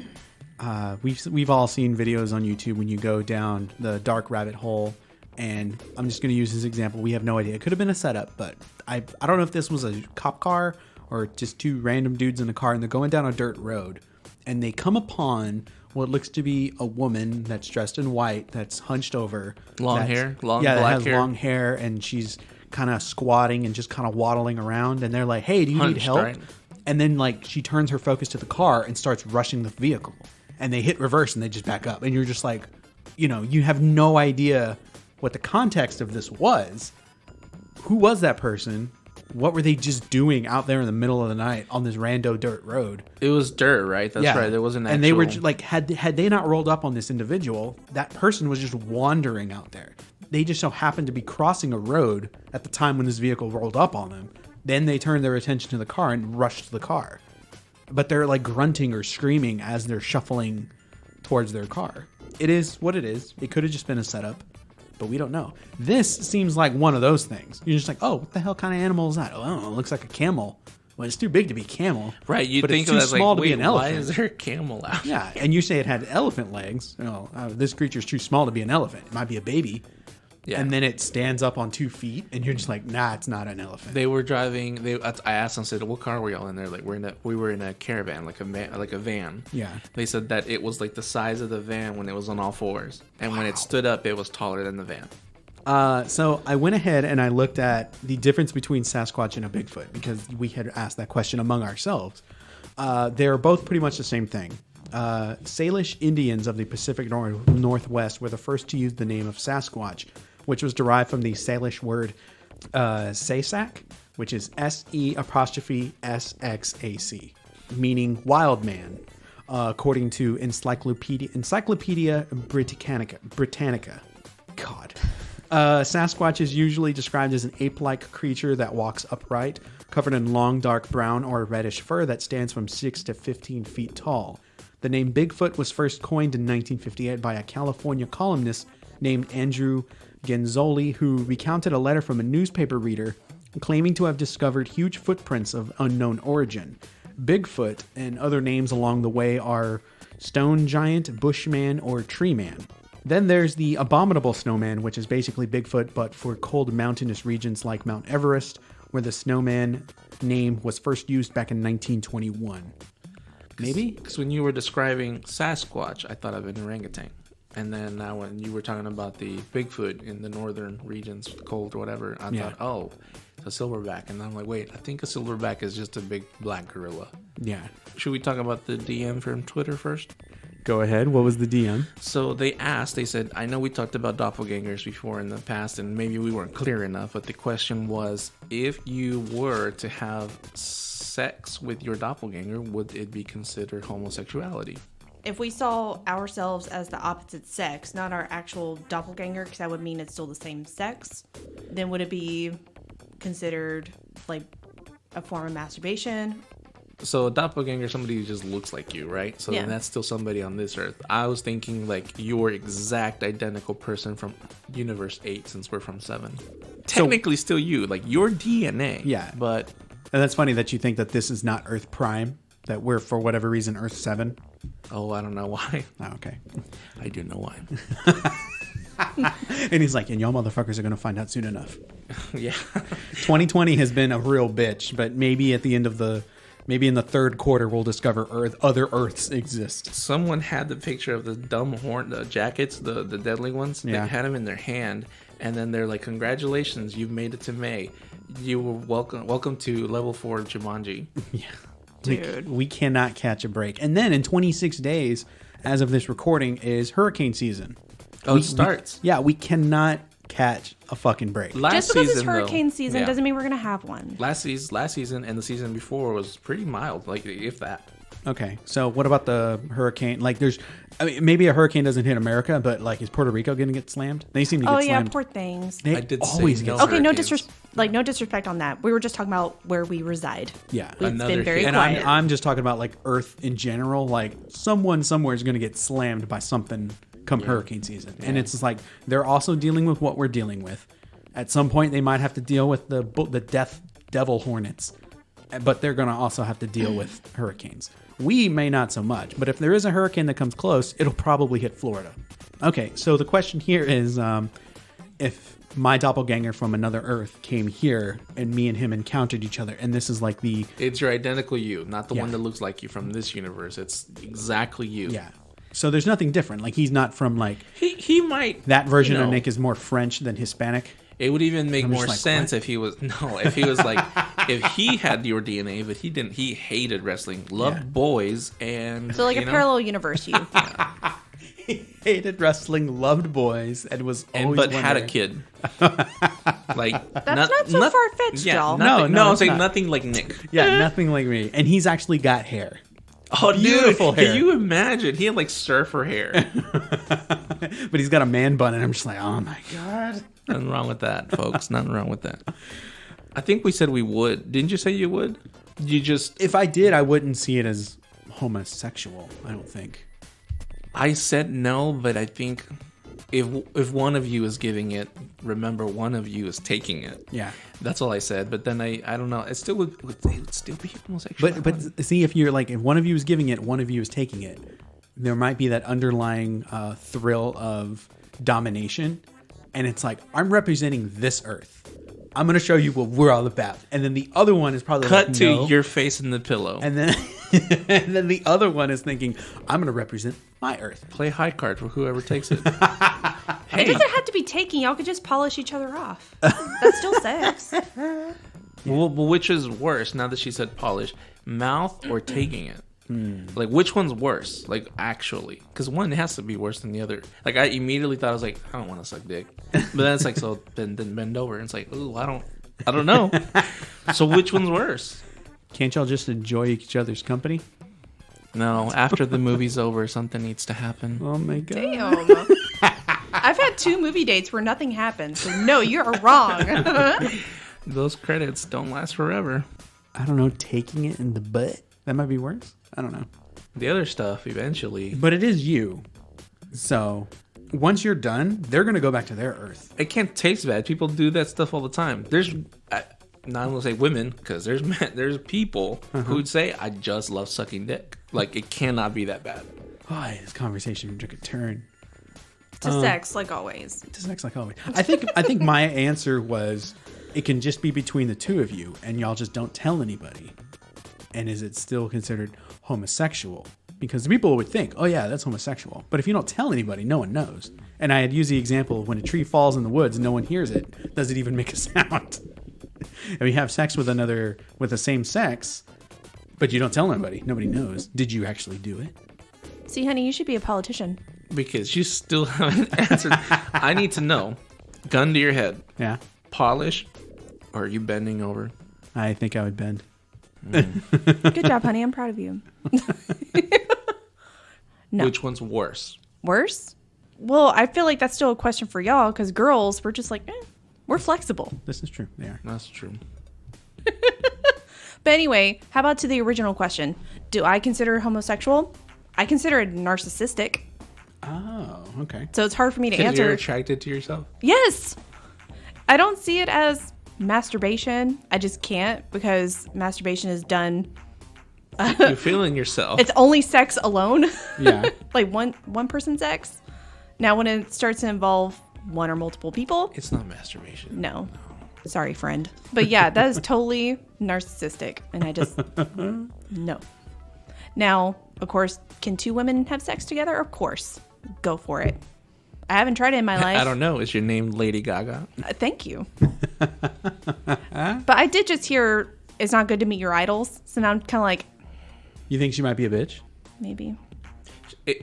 we've all seen videos on YouTube when you go down the dark rabbit hole. And I'm just going to use this example. We have no idea. It could have been a setup, but I don't know if this was a cop car or just 2 random dudes in a car, and they're going down a dirt road, and they come upon what looks to be a woman that's dressed in white, that's hunched over, Long that's- hair? Long that black has hair? long hair, and she's kind of squatting and just kind of waddling around, and they're like, "Hey, do you need Hunched, help?" right? And then like she turns her focus to the car and starts rushing the vehicle, and they hit reverse and they just back up, and you're just like, you know, you have no idea what the context of this was. Who was that person? What were they just doing out there in the middle of the night on this rando dirt road? It was dirt, right? That's right. There wasn't actual... And they were like, had they not rolled up on this individual, that person was just wandering out there. They just so happened to be crossing a road at the time when this vehicle rolled up on them. Then they turned their attention to the car and rushed the car. But they're like grunting or screaming as they're shuffling towards their car. It is what it is. It could have just been a setup, but we don't know. This seems like one of those things. You're just like, oh, what the hell kind of animal is that? Oh, I don't know, it looks like a camel. Well, it's too big to be camel. Right, you but think it's too of that small like, to be an wait, elephant. why is there a camel out? Yeah, and you say it had elephant legs. Oh, this creature's too small to be an elephant. It might be a baby. Yeah. And then it stands up on 2 feet, and you're just like, nah, it's not an elephant. They were driving. I asked them, I said, "What car were y'all in there?" Like we were in a caravan, like a van. Yeah. They said that it was like the size of the van when it was on all fours, and when it stood up, it was taller than the van. So I went ahead and I looked at the difference between Sasquatch and a Bigfoot because we had asked that question among ourselves. They're both pretty much the same thing. Salish Indians of the Pacific Northwest were the first to use the name of Sasquatch, which was derived from the Salish word Sasak, which is SE''SXAC, meaning wild man, according to Encyclopedia Britannica. God. Sasquatch is usually described as an ape-like creature that walks upright, covered in long, dark brown or reddish fur that stands from 6 to 15 feet tall. The name Bigfoot was first coined in 1958 by a California columnist named Andrew Genzoli, who recounted a letter from a newspaper reader claiming to have discovered huge footprints of unknown origin. Bigfoot and other names along the way are stone giant, bushman, or tree man. Then there's the abominable snowman, which is basically Bigfoot, but for cold mountainous regions like Mount Everest, where the snowman name was first used back in 1921. Maybe? Because when you were describing Sasquatch, I thought of an orangutan. And then now when you were talking about the Bigfoot in the northern regions, cold or whatever, I thought, oh, it's a silverback. And I'm like, wait, I think a silverback is just a big black gorilla. Yeah. Should we talk about the DM from Twitter first? Go ahead. What was the DM? So they said, I know we talked about doppelgangers before in the past, and maybe we weren't clear enough, but the question was, if you were to have sex with your doppelganger, would it be considered homosexuality? If we saw ourselves as the opposite sex, not our actual doppelganger, because that would mean it's still the same sex, then would it be considered like a form of masturbation? So a doppelganger, somebody who just looks like you, right? So Yeah. then that's still somebody on this earth. I was thinking like your exact identical person from Universe 8, since we're from 7. Technically still you, like your DNA. Yeah. But And that's funny that you think that this is not Earth Prime, that we're, for whatever reason, Earth 7. oh, I don't know why. Oh, okay. I do know why. And he's like, and y'all motherfuckers are going to find out soon enough. Yeah. 2020 has been a real bitch, but maybe at the end of maybe in the third quarter, we'll discover other Earths exist. Someone had the picture of the dumb horn, the jackets, the deadly ones. Yeah. They had them in their hand, and then they're like, "Congratulations, you've made it to May. You were welcome to level 4 Jumanji." Yeah. Dude. We cannot catch a break. And then in 26 days, as of this recording, is hurricane season. Oh, it starts. We cannot catch a fucking break. Just because it's hurricane though, season yeah. doesn't mean we're going to have one. Last season and the season before was pretty mild, like if that. Okay, so what about the hurricane? Like, maybe a hurricane doesn't hit America, but like, is Puerto Rico going to get slammed? They seem to get slammed. Poor things. They I did always say get no. slammed. Okay, no Hurricanes. no disrespect on that. We were just talking about where we reside. Yeah. It's Another been very hit. And quiet. I'm just talking about like Earth in general. Like, someone somewhere is going to get slammed by something come hurricane season, and it's just like they're also dealing with what we're dealing with. At some point, they might have to deal with the death devil hornets, but they're going to also have to deal with hurricanes. We may not so much, but if there is a hurricane that comes close, it'll probably hit Florida. Okay, so the question here is, if my doppelganger from another Earth came here and me and him encountered each other, and this is like It's your identical you, not the Yeah. one that looks like you from this universe. It's exactly you. yeah. So there's nothing different. Like, he's not from like He might. that version you know, of Nick is more French than Hispanic. It would even make I'm just more like, sense what? if he was like if he had your DNA, but he didn't. He hated wrestling, loved boys, and So like a you know, parallel universe, you. He hated wrestling, loved boys, and was always but had a wondering- kid. Like That's not so far-fetched, y'all. nothing, No, I'm it's saying not. nothing like Nick. Yeah, nothing like me. And he's actually got hair. Oh, Beautiful dude, hair. can you imagine? He had like surfer hair. But he's got a man bun, and I'm just like, oh my God. Nothing wrong with that, folks. Nothing wrong with that. I think we said we would. Didn't you say you would? You just. If I did, I wouldn't see it as homosexual, I don't think. I said no, but I think if one of you is giving it, remember one of you is taking it. Yeah. That's all I said. But then I don't know. It still would still be homosexual. But see, if you're like, if one of you is giving it, one of you is taking it, there might be that underlying thrill of domination. And it's like, I'm representing this Earth. I'm going to show you what we're all about. And then the other one is probably cut like, to no. your face in the pillow. And then, and then the other one is thinking, I'm going to represent my Earth. Play high card for whoever takes it. It doesn't have to be taking. Y'all could just polish each other off. That's still sex. Well, which is worse? Now that she said polish, mouth or taking it? Like, which one's worse? Like, actually, because one has to be worse than the other. Like, I immediately thought, I was like, I don't want to suck dick, but then it's like, so then bend over, and it's like, ooh, I don't know. So which one's worse? Can't y'all just enjoy each other's company? No, after the movie's over, something needs to happen. Oh my God. Damn. I've had 2 movie dates where nothing happened. So no, you're wrong. Those credits don't last forever. I don't know, taking it in the butt? That might be worse. I don't know. The other stuff, eventually, But it is you. So once you're done, they're going to go back to their Earth. it can't taste bad. People do that stuff all the time. There's, not gonna say women, because there's men, there's people who'd say, I just love sucking dick. Like, it cannot be that bad. Oh, this conversation took a turn. To sex, like always. To sex like always. I think my answer was, it can just be between the two of you, and y'all just don't tell anybody. And is it still considered homosexual? Because people would think, oh yeah, that's homosexual. But if you don't tell anybody, no one knows. And I had used the example of when a tree falls in the woods and no one hears it, does it even make a sound? And we have sex with the same sex, but you don't tell anybody. Nobody knows. Did you actually do it? See, honey, you should be a politician. Because you still haven't answered. I need to know. Gun to your head. Yeah. Polish, or are you bending over? I think I would bend. Good job, honey. I'm proud of you. No. Which one's worse? Worse? Well, I feel like that's still a question for y'all because girls, we're just like, we're flexible. This is true. They are. That's true. But anyway, how about to the original question? Do I consider homosexual? I consider it narcissistic. Oh, okay. So it's hard for me to Because you're answer. attracted to yourself? Yes. I don't see it as masturbation. I just can't because masturbation is done. You're feeling yourself. It's only sex alone. Yeah. Like one person sex. Now when it starts to involve one or multiple people, It's not masturbation. no. Sorry, friend. But yeah, that is totally narcissistic. And I just, no. Now, of course, can 2 women have sex together? Of course. Go for it. I haven't tried it in my life. I don't know. Is your name Lady Gaga? Thank you. But I did just hear it's not good to meet your idols. So now I'm kind of like, You think she might be a bitch? maybe.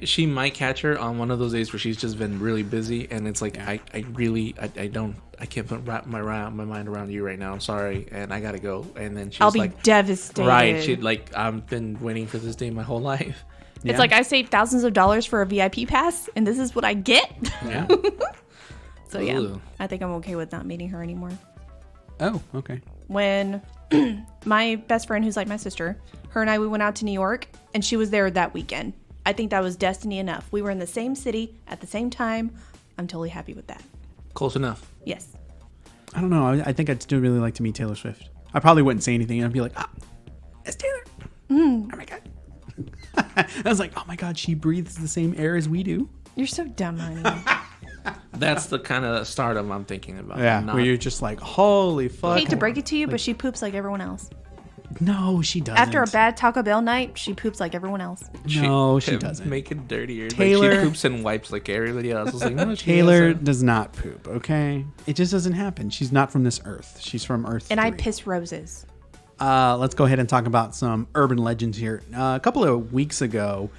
she might catch her on one of those days where she's just been really busy, and it's like I can't wrap my mind around you right now. I'm sorry, and I gotta go. And then she's I'll be like, devastated. right? She'd like, I've been waiting for this day my whole life. It's like I saved thousands of dollars for a VIP pass, and this is what I get. Yeah. So yeah, Ooh. I think I'm okay with not meeting her anymore. Oh, okay. When my best friend, who's like my sister, her and we went out to New York, and she was there that weekend. I think that was destiny enough. We were in the same city at the same time. I'm totally happy with that. Close enough. Yes. I don't know. I think I'd still really like to meet Taylor Swift. I probably wouldn't say anything. I'd be like, it's Taylor. Oh my God. I was like, oh my God, she breathes the same air as we do. You're so dumb, honey. That's the kind of stardom I'm thinking about. Yeah, Not- where you're just like, holy fuck. I hate to break it to you, but she poops like everyone else. No, she doesn't. After a bad Taco Bell night, she poops like everyone else. No, she doesn't. Make it dirtier. Taylor- Like she poops and wipes like everybody else. I was like, no, she Taylor doesn't. does not poop, okay? It just doesn't happen. She's not from this earth. She's from Earth And I 3. piss roses. Let's go ahead and talk about some urban legends here. A couple of weeks ago,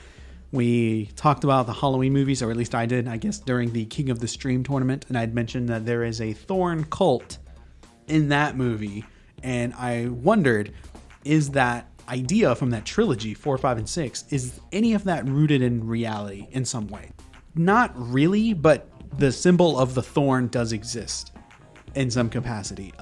we talked about the Halloween movies, or at least I did, I guess, during the King of the Stream tournament. And I'd mentioned that there is a Thorn cult in that movie. And I wondered, is that idea from that trilogy, 4, 5, and 6, is any of that rooted in reality in some way? Not really, but the symbol of the thorn does exist in some capacity.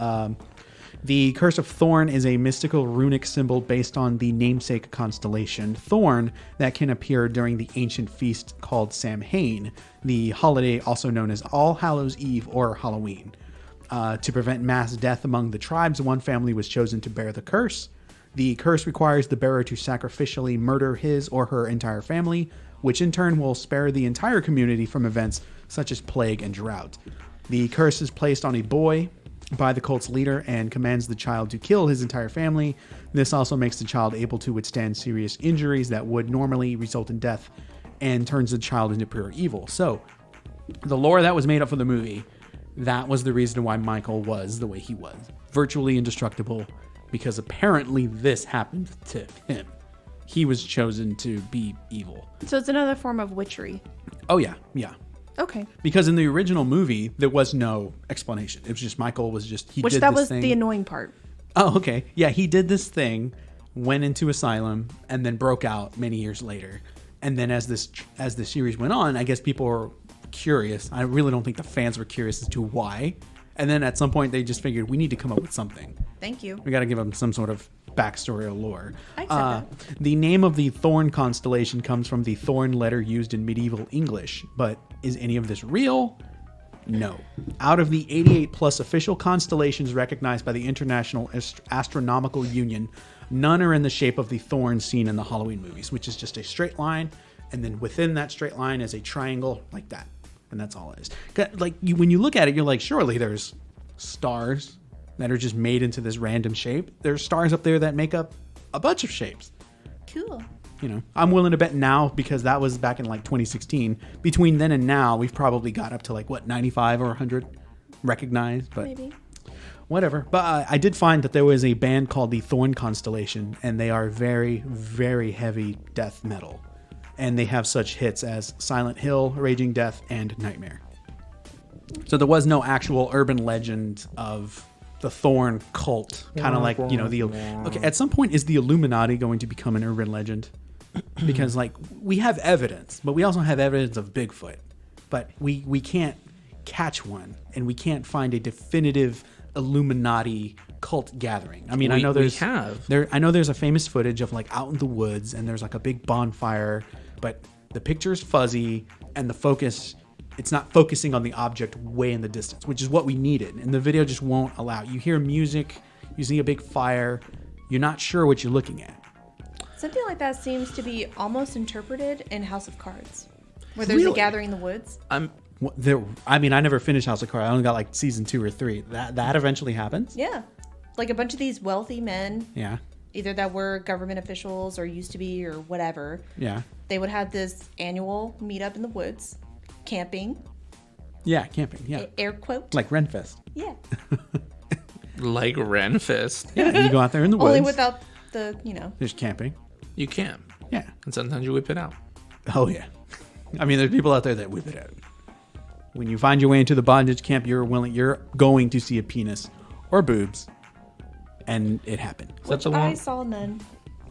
The Curse of Thorn is a mystical runic symbol based on the namesake constellation Thorn that can appear during the ancient feast called Samhain, the holiday also known as All Hallows Eve or Halloween. To prevent mass death among the tribes, one family was chosen to bear the curse. The curse requires the bearer to sacrificially murder his or her entire family, which in turn will spare the entire community from events such as plague and drought. The curse is placed on a boy by the cult's leader and commands the child to kill his entire family. This also makes the child able to withstand serious injuries that would normally result in death and turns the child into pure evil. So, the lore that was made up for the movie, that was the reason why Michael was the way he was. Virtually indestructible, because apparently this happened to him. He was chosen to be evil. So it's another form of witchery. Oh, yeah, yeah. Okay. Because in the original movie, there was no explanation. It was just Michael was just, he Which did that this was thing. the annoying part. Oh, okay. Yeah, he did this thing, went into asylum, and then broke out many years later. And then as the series went on, I guess people were curious. I really don't think the fans were curious as to why. And then at some point, they just figured, we need to come up with something. Thank you. We got to give them some sort of backstory or lore. I accept The name of the Thorn constellation comes from the thorn letter used in medieval English. But is any of this real? No. Out of the 88 plus official constellations recognized by the International Astronomical Union, none are in the shape of the thorn seen in the Halloween movies, which is just a straight line, and then within that straight line is a triangle like that. And that's all it is. Like when you look at it, you're like, surely there's stars that are just made into this random shape. There's stars up there that make up a bunch of shapes. Cool. You know, I'm willing to bet now, because that was back in like 2016. Between then and now, we've probably got up to like, what, 95 or 100 recognized? But Maybe. whatever. But I did find that there was a band called the Thorn Constellation, and they are very, very heavy death metal. And they have such hits as Silent Hill, Raging Death, and Nightmare. So there was no actual urban legend of the Thorn cult. Kind of like, you know, okay, at some point, is the Illuminati going to become an urban legend? Because, like, we have evidence, but we also have evidence of Bigfoot. But we can't catch one, and we can't find a definitive Illuminati cult gathering. I mean, I know there's I know there's a famous footage of like out in the woods, and there's like a big bonfire, but the picture's fuzzy, and the focus, it's not focusing on the object way in the distance, which is what we needed, and the video just won't allow. You hear music, you see a big fire, you're not sure what you're looking at. Something like that seems to be almost interpreted in House of Cards, where there's Really? a gathering in the woods. I mean, I never finished House of Cards. I only got like season 2 or 3. That eventually happens. Yeah. Like a bunch of these wealthy men, Yeah. either that were government officials or used to be or whatever, Yeah. they would have this annual meetup in the woods, camping, Yeah. Camping. Yeah. air quote. Like Renfest. Yeah. Like Renfest. Yeah. You go out there in the woods. Only without the, There's camping. You can. Yeah. And sometimes you whip it out. Oh, yeah. I mean, there's people out there that whip it out. When you find your way into the bondage camp, you're going to see a penis or boobs. And it happened. Is that Which the I one? saw none.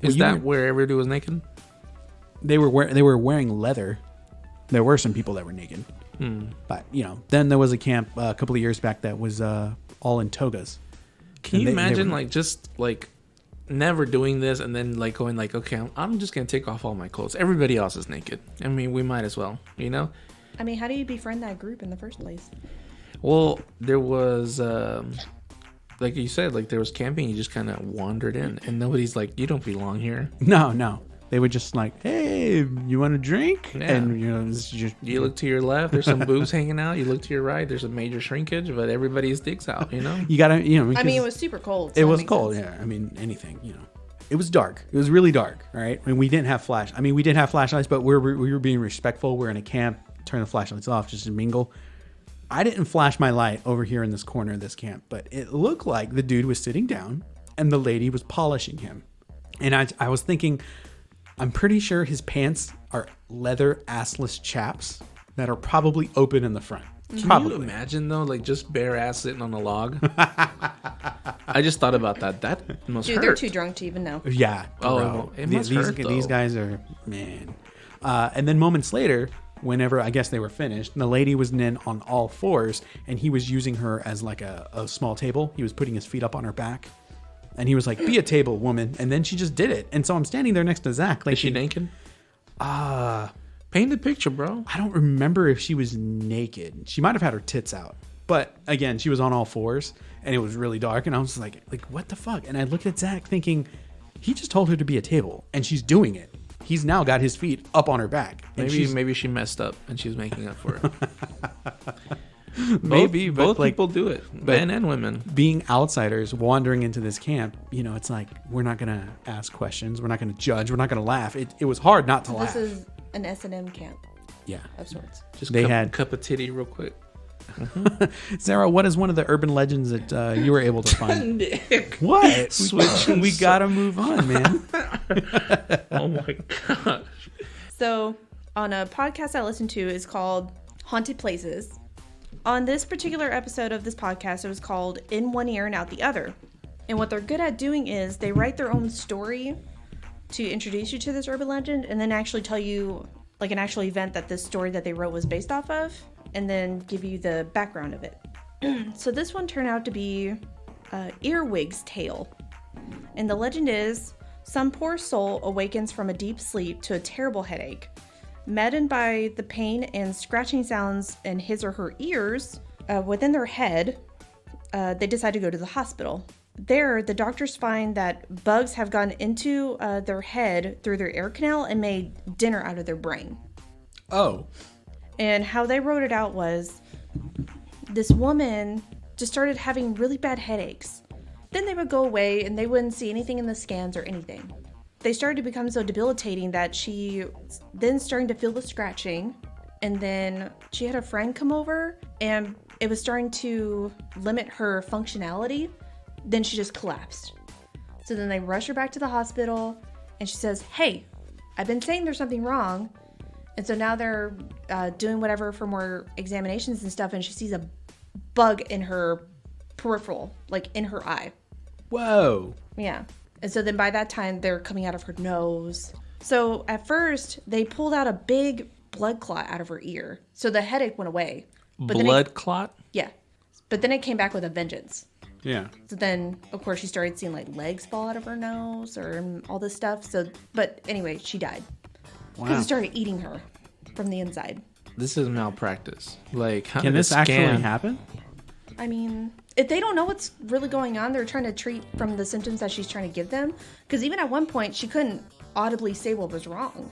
Is that where everybody was naked? They were wearing leather. There were some people that were naked. But, then there was a camp a couple of years back that was all in togas. Can you imagine, never doing this and then, going, okay, I'm just going to take off all my clothes. Everybody else is naked. I mean, we might as well, I mean, how do you befriend that group in the first place? Well, there was, like you said, there was camping. You just kind of wandered in. And nobody's like, you don't belong here. No. They were just like, hey, you want a drink? Yeah. And, it's just... You look to your left, there's some boobs hanging out. You look to your right, there's a major shrinkage, but everybody's dicks out, You gotta, I mean, it was super cold. So it was cold, yeah. I mean, anything, It was dark. It was really dark, all right? And we didn't have we did have flashlights, but we were being respectful. We're in a camp, turn the flashlights off just to mingle. I didn't flash my light over here in this corner of this camp, but it looked like the dude was sitting down and the lady was polishing him. And I was thinking... I'm pretty sure his pants are leather assless chaps that are probably open in the front. Can you imagine, though, just bare ass sitting on a log? I just thought about that. That must hurt. Dude, they're too drunk to even know. Yeah. Oh, it must hurt, though. These guys are, man. And then moments later, whenever I guess they were finished, the lady was then on all fours, and he was using her as a small table. He was putting his feet up on her back. And he was like, be a table, woman. And then she just did it. And so I'm standing there next to Zach. Is she naked? Paint the picture, bro. I don't remember if she was naked. She might have had her tits out. But again, she was on all fours. And it was really dark. And I was like, what the fuck? And I looked at Zach thinking, he just told her to be a table. And she's doing it. He's now got his feet up on her back. And maybe she messed up and she's making up for it. Maybe, both people do it, men and women. Being outsiders, wandering into this camp, it's like we're not gonna ask questions, we're not gonna judge, we're not gonna laugh. It was hard not to laugh. This is an S&M camp. Yeah, of sorts. Just had cup of titty real quick. Sarah, what is one of the urban legends that you were able to find? Nick. What? Switch. We gotta move on, man. Oh my gosh. So, on a podcast I listened to is called Haunted Places. On this particular episode of this podcast, it was called In One Ear and Out the Other. And what they're good at doing is they write their own story to introduce you to this urban legend and then actually tell you an actual event that this story that they wrote was based off of and then give you the background of it. So this one turned out to be Earwig's Tale. And the legend is, some poor soul awakens from a deep sleep to a terrible headache. Maddened by the pain and scratching sounds in his or her ears within their head, they decide to go to the hospital. There, the doctors find that bugs have gone into their head through their ear canal and made dinner out of their brain. Oh. And how they wrote it out was, this woman just started having really bad headaches. Then they would go away and they wouldn't see anything in the scans or anything. They started to become so debilitating that she then starting to feel the scratching. And then she had a friend come over and it was starting to limit her functionality. Then she just collapsed. So then they rush her back to the hospital and she says, hey, I've been saying there's something wrong. And so now they're doing whatever for more examinations and stuff. And she sees a bug in her peripheral, in her eye. Whoa. Yeah. And so then by that time, they're coming out of her nose. So at first, they pulled out a big blood clot out of her ear. So the headache went away. But blood clot? Yeah. But then it came back with a vengeance. Yeah. So then, of course, she started seeing legs fall out of her nose or all this stuff. But anyway, she died. Because it started eating her from the inside. This is malpractice. Can this actually happen? I mean, if they don't know what's really going on, they're trying to treat from the symptoms that she's trying to give them. Because even at one point, she couldn't audibly say what was wrong.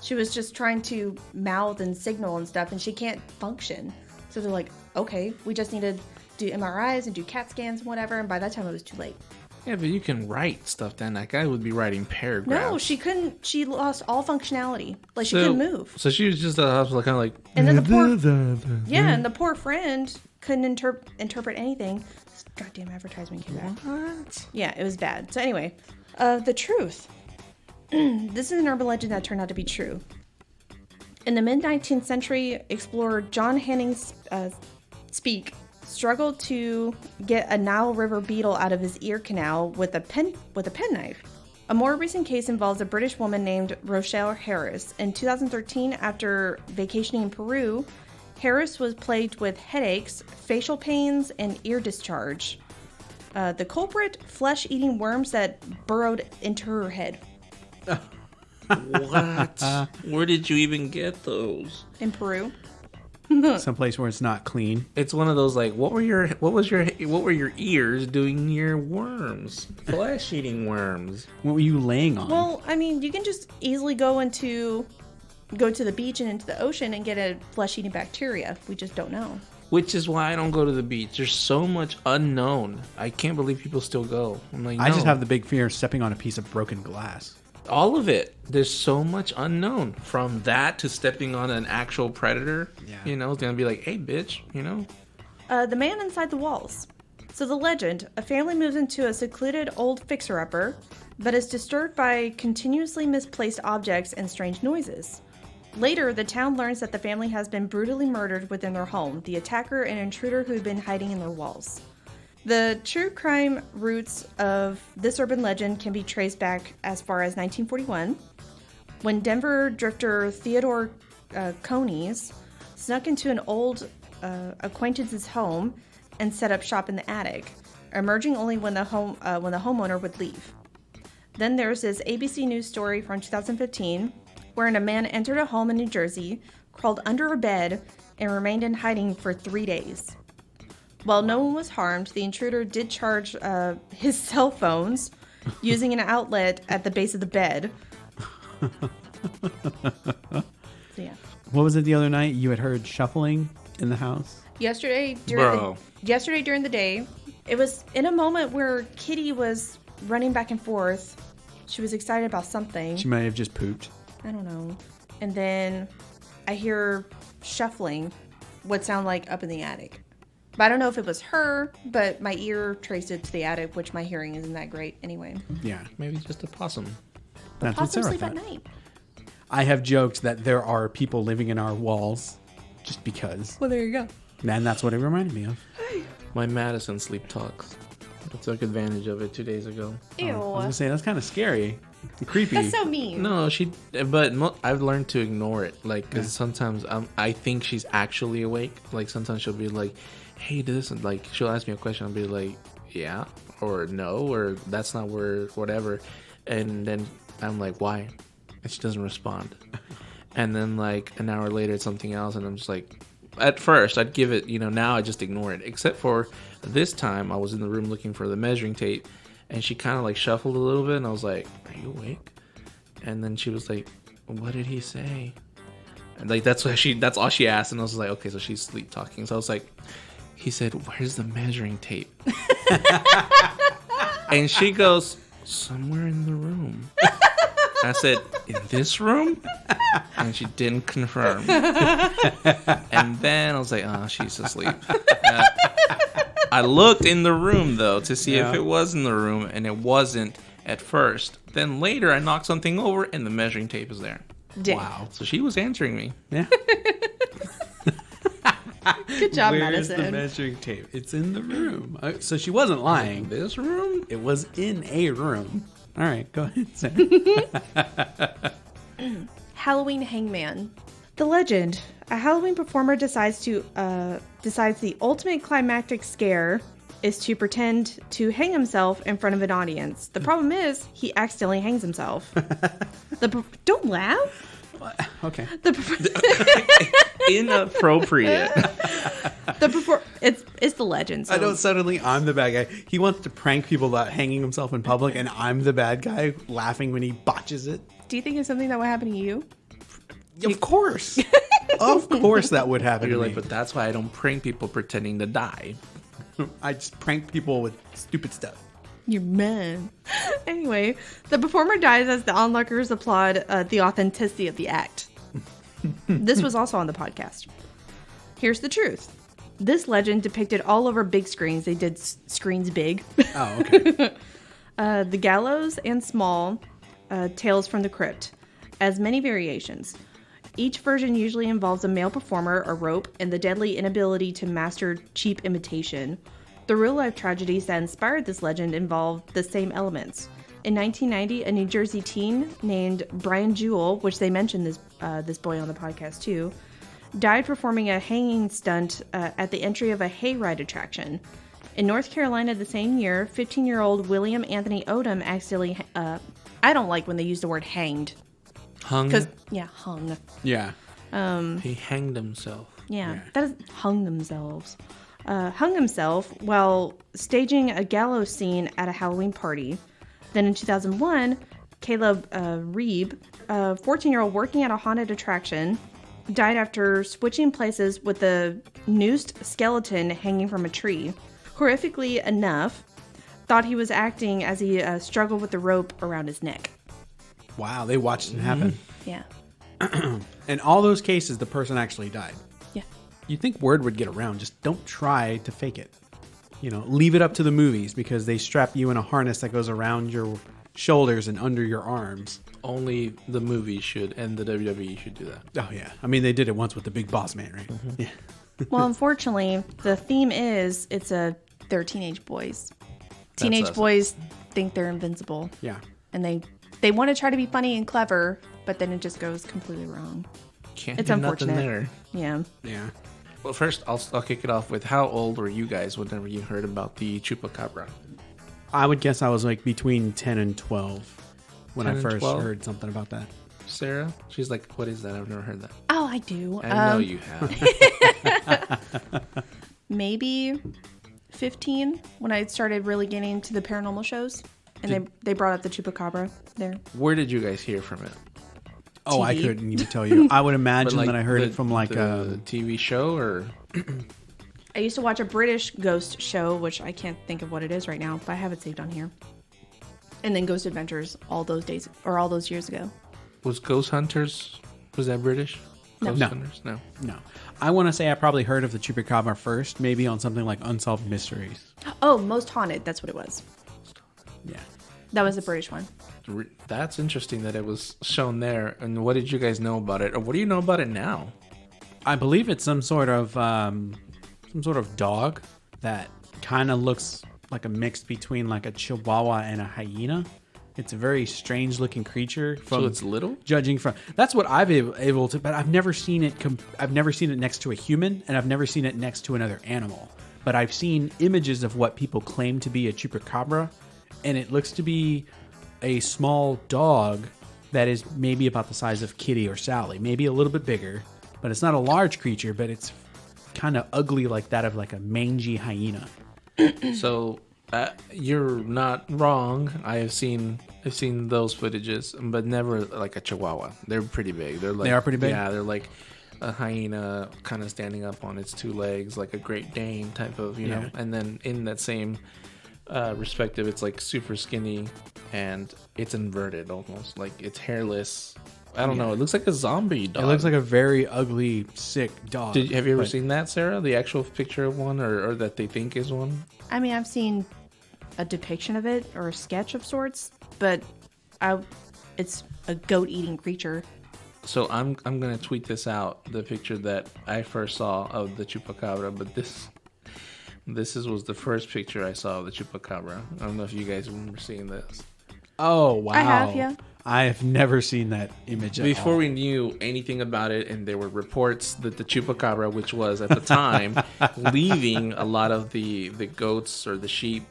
She was just trying to mouth and signal and stuff, and she can't function. So they're like, okay, we just need to do MRIs and do CAT scans and whatever. And by that time, it was too late. Yeah, but you can write stuff down. That guy would be writing paragraphs. No, she couldn't. She lost all functionality. She couldn't move. So she was just at the hospital kind of like... And then the poor friend couldn't interpret anything. This goddamn advertisement came back. What? Yeah, it was bad. So anyway, the truth. This is an urban legend that turned out to be true. In the mid-19th century, explorer John Hanning Speke struggled to get a Nile River beetle out of his ear canal with a penknife. A more recent case involves a British woman named Rochelle Harris. In 2013, after vacationing in Peru, Harris was plagued with headaches, facial pains, and ear discharge. The culprit, flesh-eating worms that burrowed into her head. What? Where did you even get those? In Peru. Someplace where it's not clean. It's one of those like, what were your ears doing near worms? Flesh-eating worms. What were you laying on? Well, I mean, you can just easily go to the beach and into the ocean and get a flesh-eating bacteria. We just don't know. Which is why I don't go to the beach. There's so much unknown. I can't believe people still go. I'm like, I just no. have the big fear of stepping on a piece of broken glass. All of it. There's so much unknown. From that to stepping on an actual predator. Yeah. You know, it's going to be like, hey, bitch, you know? The man inside the walls. So the legend, a family moves into a secluded old fixer-upper, but is disturbed by continuously misplaced objects and strange noises. Later, the town learns that the family has been brutally murdered within their home, the attacker an intruder who had been hiding in their walls. The true crime roots of this urban legend can be traced back as far as 1941, when Denver drifter Theodore Conies snuck into an old acquaintance's home and set up shop in the attic, emerging only when the homeowner would leave. Then there's this ABC News story from 2015, wherein a man entered a home in New Jersey, crawled under a bed, and remained in hiding for 3 days. While no one was harmed, the intruder did charge his cell phones using an outlet at the base of the bed. So, yeah. What was it the other night? You had heard shuffling in the house? Yesterday during the day, it was in a moment where Kitty was running back and forth. She was excited about something. She might have just pooped. I don't know. And then I hear shuffling, what sound like up in the attic. But I don't know if it was her, but my ear traced it to the attic, which my hearing isn't that great anyway. Yeah. Maybe just a possum. That's what Possums Sarah sleep at thought. night. I have joked that there are people living in our walls just because. Well, there you go. And that's what it reminded me of. My Madison sleep talks. I took advantage of it 2 days ago. Ew. I was going to say, that's kind of scary. Creepy. That's so mean. No, I've learned to ignore it. Like, because sometimes I think she's actually awake. Like, sometimes she'll be like, hey, this, and like, she'll ask me a question. I'll be like, yeah, or no, or that's not where, whatever. And then I'm like, why? And she doesn't respond. And then, like, an hour later, it's something else. And I'm just like, at first, I'd give it, now I just ignore it. Except for this time, I was in the room looking for the measuring tape. And she kind of like shuffled a little bit, and I was like, "Are you awake?" And then she was like, "What did he say?" And like that's all she asked, and I was like, "Okay, so she's sleep talking." So I was like, "He said, where's the measuring tape?" And she goes, "Somewhere in the room." I said, "In this room?" And she didn't confirm. And then I was like, "Oh, she's asleep." I looked in the room, though, to see if it was in the room, and it wasn't at first. Then later, I knocked something over, and the measuring tape is there. Dang. Wow. So she was answering me. Yeah. Good job, Where's Madison. the measuring tape? It's in the room. So she wasn't lying. This room? It was in a room. All right, go ahead, Sarah. Halloween hangman. The legend. A Halloween performer decides the ultimate climactic scare is to pretend to hang himself in front of an audience. The problem is he accidentally hangs himself. Don't laugh. Okay. Inappropriate. It's the legend. So. I don't suddenly I'm the bad guy. He wants to prank people about hanging himself in public, and I'm the bad guy laughing when he botches it. Do you think it's something that would happen to you? Of course. Of course that would happen You're to like, me. but that's why I don't prank people pretending to die. I just prank people with stupid stuff. You're mad. Anyway, the performer dies as the onlookers applaud the authenticity of the act. This was also on the podcast. Here's the truth. This legend depicted all over big screens. They did screens big. Oh, okay. The gallows and small, Tales from the Crypt, as many variations. Each version usually involves a male performer, a rope, and the deadly inability to master cheap imitation. The real-life tragedies that inspired this legend involved the same elements. In 1990, a New Jersey teen named Brian Jewell, which they mentioned this boy on the podcast too, died performing a hanging stunt at the entry of a hayride attraction. In North Carolina the same year, 15-year-old William Anthony Odom accidentally... I don't like when they use the word hanged. Hung? Hung. Yeah. He hanged himself. Yeah. That is hung themselves. Hung himself while staging a gallows scene at a Halloween party. Then in 2001, Caleb Reeb, a 14-year-old working at a haunted attraction, died after switching places with a noosed skeleton hanging from a tree. Horrifically enough, thought he was acting as he struggled with the rope around his neck. Wow, they watched it happen. Yeah. In all those cases, the person actually died. Yeah. You'd think word would get around. Just don't try to fake it. Leave it up to the movies because they strap you in a harness that goes around your shoulders and under your arms. Only the movies should, and the WWE should do that. Oh, yeah. I mean, they did it once with the Big Boss Man, right? Mm-hmm. Yeah. Well, unfortunately, the theme is they're teenage boys. Teenage us. boys think they're invincible. Yeah. And they want to try to be funny and clever, but then it just goes completely wrong. Can't It's do unfortunate. nothing there. Yeah. Yeah. Well, first, I'll kick it off with how old were you guys whenever you heard about the chupacabra? I would guess I was like between 10 and 12 when 10 I and first 12? heard something about that. Sarah? She's like, what is that? I've never heard that. Oh, I do. I know you have. Maybe 15 when I started really getting into the paranormal shows. And they brought up the chupacabra there. Where did you guys hear from it? Oh, I TV. couldn't even tell you. I would imagine But, that I heard it from like the TV show, or I used to watch a British ghost show, which I can't think of what it is right now, but I have it saved on here. And then Ghost Adventures all those years ago. was Ghost Hunters? Was that British? No. Ghost No. Hunters? No. No. I want to say I probably heard of the Chupacabra first, maybe on something like Unsolved Mysteries. Oh, Most Haunted. That's what it was. Yeah. That was the British one. That's interesting that it was shown there. And what did you guys know about it, or what do you know about it now? I believe it's some sort of dog that kind of looks like a mix between like a Chihuahua and a hyena. It's a very strange looking creature. So it's little? Judging from that's what I've been able to, but I've never seen it. I've never seen it next to a human, and I've never seen it next to another animal. But I've seen images of what people claim to be a chupacabra, and it looks to be a small dog that is maybe about the size of Kitty or Sally, maybe a little bit bigger. But it's not a large creature, but it's kind of ugly like that of like a mangy hyena. So you're not wrong. I've seen those footages, but never like a Chihuahua. They're pretty big. They are pretty big? Yeah, they're like a hyena kind of standing up on its two legs, like a Great Dane type of, you know. And then in that same perspective, it's like super skinny and it's inverted almost, like it's hairless. I don't know. It looks like a zombie dog. It looks like a very ugly, sick dog. Have you ever seen that, Sarah? The actual picture of one, or that they think is one? I mean, I've seen a depiction of it or a sketch of sorts, but it's a goat-eating creature. So I'm gonna tweet this out, the picture that I first saw of the chupacabra, but this was the first picture I saw of the chupacabra. I don't know if you guys remember seeing this. Oh, wow. I have, yeah. I have never seen that image Before all. we knew anything about it, and there were reports that the chupacabra, which was at the time leaving a lot of the goats or the sheep,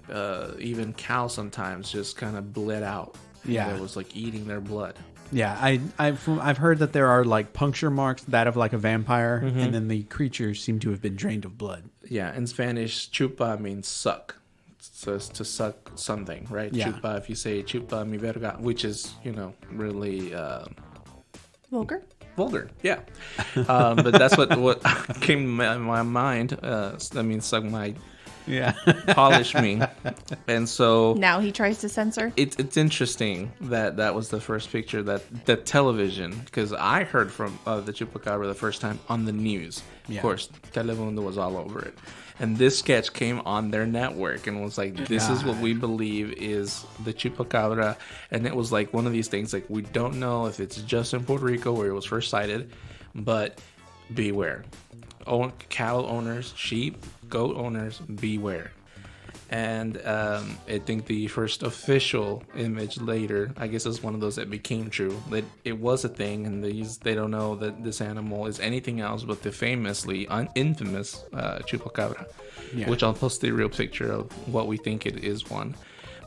even cows sometimes, just kind of bled out. Yeah. And it was like eating their blood. Yeah, I've heard that there are like puncture marks, that of like a vampire, and then the creatures seem to have been drained of blood. Yeah, in Spanish, chupa means suck. So it's to suck something, right? Yeah. Chupa, if you say chupa mi verga, which is, really Vulgar? vulgar. Yeah. But that's what came to my mind. That means suck my, polish me. And so Now he tries to censor. it's interesting that was the first picture that the television, because I heard from the chupacabra the first time on the news. Yeah. Of course, Telemundo was all over it. And this sketch came on their network and was like, this is what we believe is the chupacabra. And it was like one of these things, like, we don't know if it's just in Puerto Rico where it was first sighted. but beware. Cattle owners, sheep, goat owners, beware. And I think the first official image later, I guess, is one of those that became true. That it was a thing, and they don't know that this animal is anything else but the infamous chupacabra, which I'll post the real picture of what we think it is one.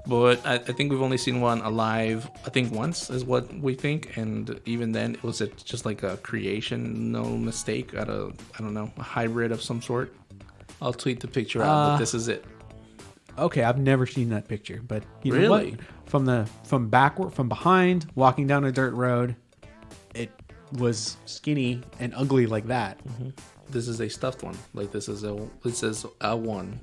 But I think we've only seen one alive, I think once is what we think. And even then, it was just like a creation, no mistake, I don't know, a hybrid of some sort. I'll tweet the picture out, but this is it. Okay, I've never seen that picture, but you know what? From behind, walking down a dirt road, it was skinny and ugly like that. Mm-hmm. This is a stuffed one. Like this says a one.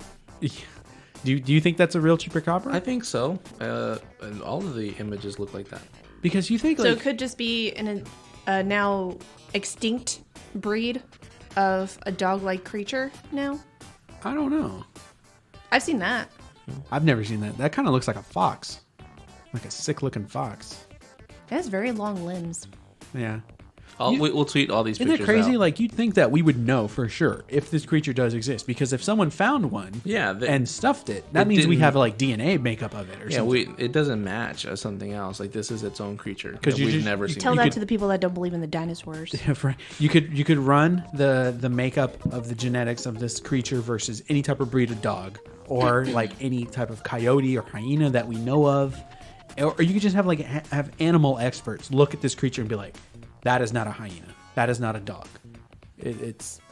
Do you think that's a real chupacabra? I think so. And all of the images look like that. Because you think so it could just be a now extinct breed of a dog-like creature now? I don't know. I've seen that. I've never seen that. That kind of looks like a fox. Like a sick-looking fox. It has very long limbs. Yeah. We'll tweet all these pictures. Isn't it crazy? Out. Like, you'd think that we would know for sure if this creature does exist. Because if someone found one and stuffed it, that means we have like DNA makeup of it or something. It doesn't match as something else. Like, this is its own creature because we've never seen. Tell that to the people that don't believe in the dinosaurs. You could run the makeup of the genetics of this creature versus any type of breed of dog or like any type of coyote or hyena that we know of. Or you could just have animal experts look at this creature and be like, that is not a hyena. That is not a dog. It's,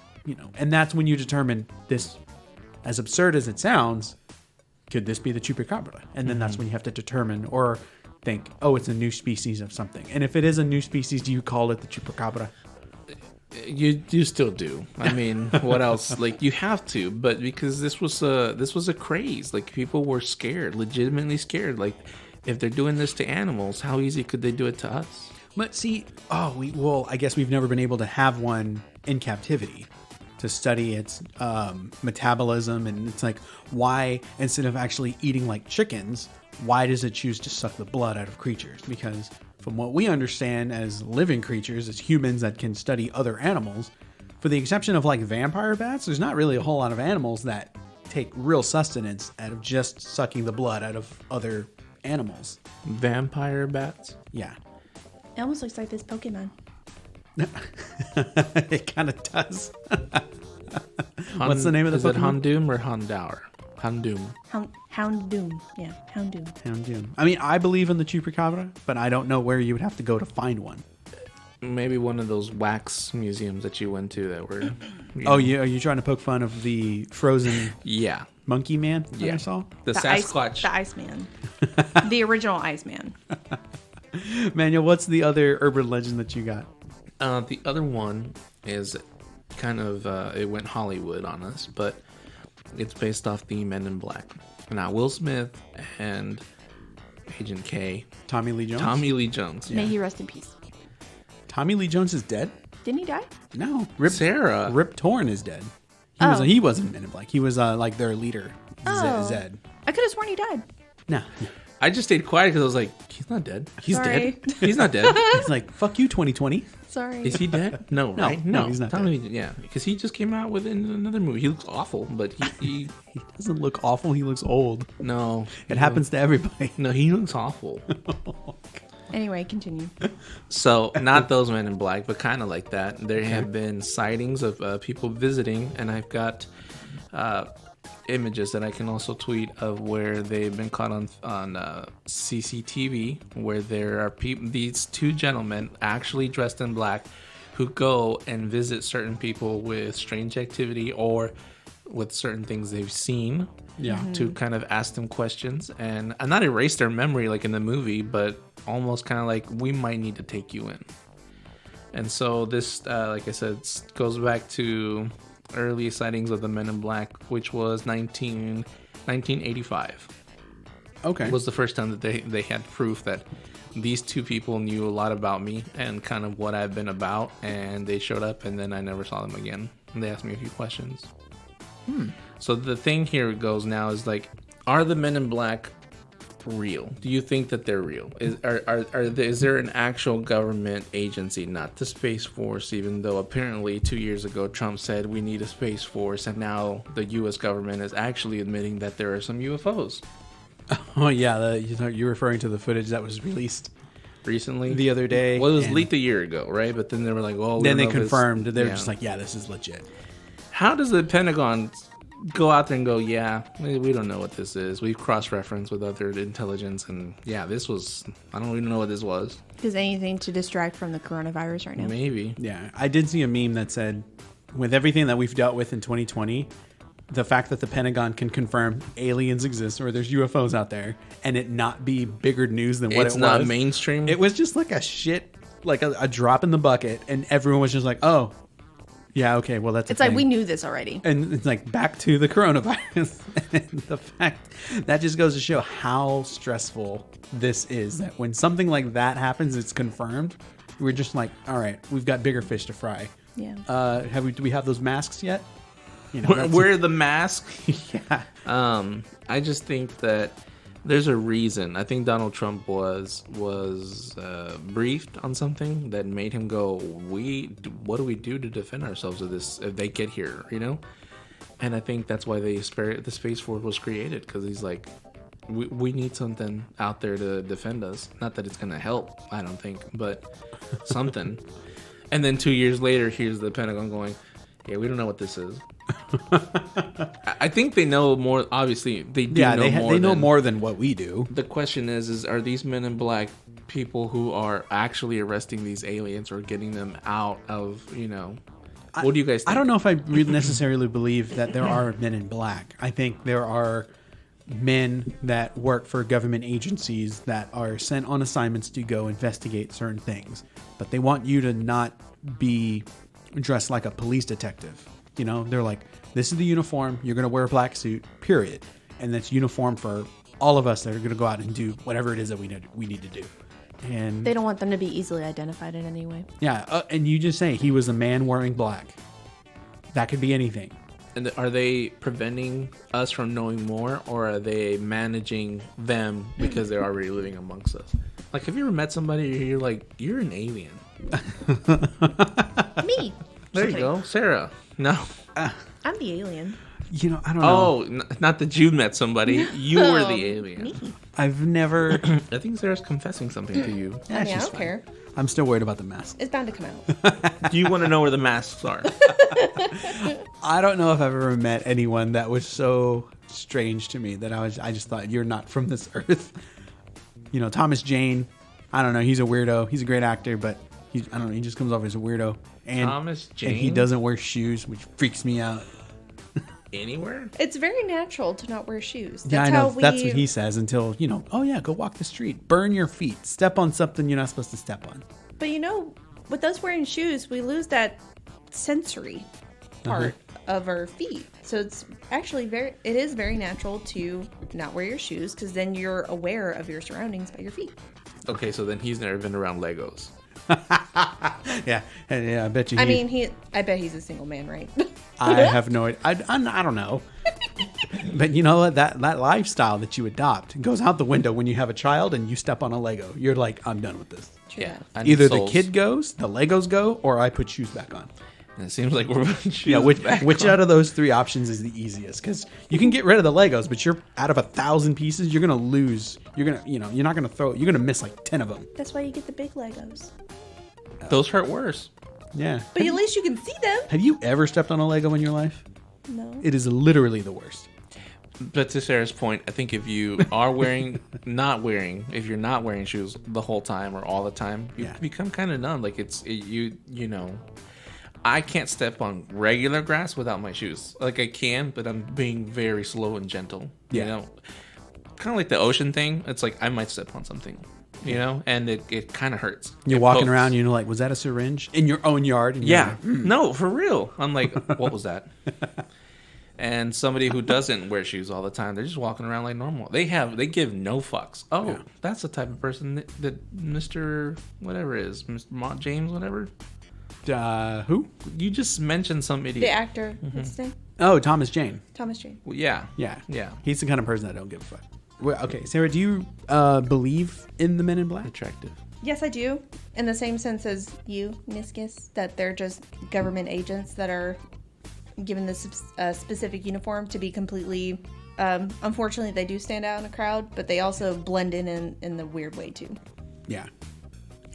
and that's when you determine this, as absurd as it sounds, could this be the chupacabra? And then that's when you have to determine or think, oh, it's a new species of something. And if it is a new species, do you call it the chupacabra? You still do. I mean, what else? Like, you have to, but because this was a craze. Like, people were scared, legitimately scared. Like, if they're doing this to animals, how easy could they do it to us? But see, I guess we've never been able to have one in captivity to study its metabolism. And it's like, why, instead of actually eating like chickens, why does it choose to suck the blood out of creatures? Because from what we understand as living creatures, as humans that can study other animals, for the exception of like vampire bats, there's not really a whole lot of animals that take real sustenance out of just sucking the blood out of other animals. Vampire bats? Yeah. It almost looks like this Pokemon. It kind of does. What's the name of the Pokemon? Is it Houndoom or Houndour? Houndoom. Houndoom. Yeah, Houndoom. Houndoom. I mean, I believe in the chupacabra, but I don't know where you would have to go to find one. Maybe one of those wax museums that you went to that were... Are you trying to poke fun of the frozen monkey man that I saw? The Sasquatch. The Iceman. The original Iceman. Manuel, what's the other urban legend that you got? The other one is kind of, it went Hollywood on us, but it's based off the Men in Black. Now, Will Smith and Agent K. Tommy Lee Jones. May he rest in peace. Tommy Lee Jones is dead? Didn't he die? No. Rip Torn is dead. He wasn't Men in Black. He was like their leader, Zed. I could have sworn he died. No. I just stayed quiet because I was like, he's not dead. He's dead. He's not dead. He's like, fuck you, 2020. Sorry. Is he dead? No, right? No, he's not dead. Yeah, because he just came out with another movie. He looks awful, but he he doesn't look awful. He looks old. No. It happens to everybody. No, he looks awful. Anyway, continue. So, not those Men in Black, but kind of like that. There have been sightings of people visiting, and I've got images that I can also tweet of where they've been caught on CCTV, where there are these two gentlemen actually dressed in black who go and visit certain people with strange activity or with certain things they've seen to kind of ask them questions and not erase their memory like in the movie, but almost kind of like, we might need to take you in. And so this, like I said, goes back to early sightings of the Men in Black, which was 1985. Okay. It was the first time that they had proof that these two people knew a lot about me and kind of what I've been about, and they showed up, and then I never saw them again. And they asked me a few questions. So the thing here goes now is like, are the Men in Black real? Do you think that they're real? Is there an actual government agency, not the Space Force, even though apparently 2 years ago Trump said we need a Space Force, and now the U.S. government is actually admitting that there are some UFOs? Oh, yeah. You're referring to the footage that was released Recently? the other day. Well, it was leaked a year ago, right? But then they were like, well, then they confirmed. They were just like, yeah, this is legit. How does the Pentagon go out there and go, yeah, we don't know what this is. We've cross-referenced with other intelligence, and yeah, this was, I don't even know what this was. Is anything to distract from the coronavirus right now? Maybe. Yeah. I did see a meme that said, with everything that we've dealt with in 2020, the fact that the Pentagon can confirm aliens exist or there's UFOs out there and it not be bigger news than what it was. It's not mainstream. It was just like a drop in the bucket, and everyone was just like, oh, yeah, okay, well, that's It's like we knew this already. And it's like back to the coronavirus. And the fact that just goes to show how stressful this is, that when something like that happens, it's confirmed. We're just like, all right, we've got bigger fish to fry. Yeah. Do we have those masks yet? Wear the mask. Yeah. I just think that there's a reason. I think Donald Trump was briefed on something that made him go, what do we do to defend ourselves if they get here, you know? And I think that's why the Space Force was created, because he's like, we need something out there to defend us. Not that it's going to help, I don't think, but something. And then 2 years later, here's the Pentagon going, yeah, we don't know what this is. I think they know more. Obviously, they do know more. They know more than what we do. The question is are these men in black people who are actually arresting these aliens or getting them out of, what do you guys think? I don't know if I really necessarily believe that there are men in black. I think there are men that work for government agencies that are sent on assignments to go investigate certain things, but they want you to not be dressed like a police detective. They're like, this is the uniform. You're going to wear a black suit, period. And that's uniform for all of us that are going to go out and do whatever it is that we need to do. And they don't want them to be easily identified in any way. Yeah. And you just say he was a man wearing black. That could be anything. And are they preventing us from knowing more, or are they managing them because they're already living amongst us? Like, have you ever met somebody you're like, you're an alien? Me. There you go. Sarah. No. I'm the alien. I don't know. Oh, not that you met somebody. You were the alien. Me. I've never... I think Sarah's confessing something to you. I mean, I don't care. I'm still worried about the mask. It's bound to come out. Do you want to know where the masks are? I don't know if I've ever met anyone that was so strange to me that I just thought, you're not from this earth. Thomas Jane, I don't know. He's a weirdo. He's a great actor, but I don't know. He just comes off as a weirdo. And, Thomas Jane? And he doesn't wear shoes, which freaks me out. Anywhere? It's very natural to not wear shoes. That's I know. That's what he says until, oh yeah, go walk the street. Burn your feet. Step on something you're not supposed to step on. But with us wearing shoes, we lose that sensory part of our feet. So it's actually it is very natural to not wear your shoes, because then you're aware of your surroundings by your feet. Okay, so then he's never been around Legos. Yeah, I bet you. I bet he's a single man, right? I have no idea. I don't know. But you know what? That lifestyle that you adopt goes out the window when you have a child and you step on a Lego. You're like, I'm done with this. True. Yeah. Either the kid goes, the Legos go, or I put shoes back on. And it seems like we're putting shoes which out of those three options is the easiest? Because you can get rid of the Legos, but you're out of 1,000 pieces, you're gonna lose. You're gonna, you're not gonna throw. You're gonna miss like 10 of them. That's why you get the big Legos. Those hurt worse. Yeah. But at least you can see them. Have you ever stepped on a Lego in your life? No. It is literally the worst. But to Sarah's point, I think if you are if you're not wearing shoes the whole time or all the time, you become kind of numb. Like I can't step on regular grass without my shoes. Like I can, but I'm being very slow and gentle. Yeah. Kind of like the ocean thing. It's like I might step on something. And it kind of hurts. You're walking around, like, was that a syringe in your own yard? And yeah. Like, No, for real. I'm like, what was that? And somebody who doesn't wear shoes all the time, they're just walking around like normal. They give no fucks. Oh, yeah. That's the type of person that Mr. whatever is, Mr. James, whatever. Who? You just mentioned some idiot. The actor. What's his name? Oh, Thomas Jane. Thomas Jane. Well, yeah. Yeah. He's the kind of person that don't give a fuck. Well, okay, Sarah, do you believe in the Men in Black? Attractive. Yes, I do. In the same sense as you, Niscus, that they're just government agents that are given this specific uniform to be completely... unfortunately, they do stand out in a crowd, but they also blend in the weird way, too. Yeah.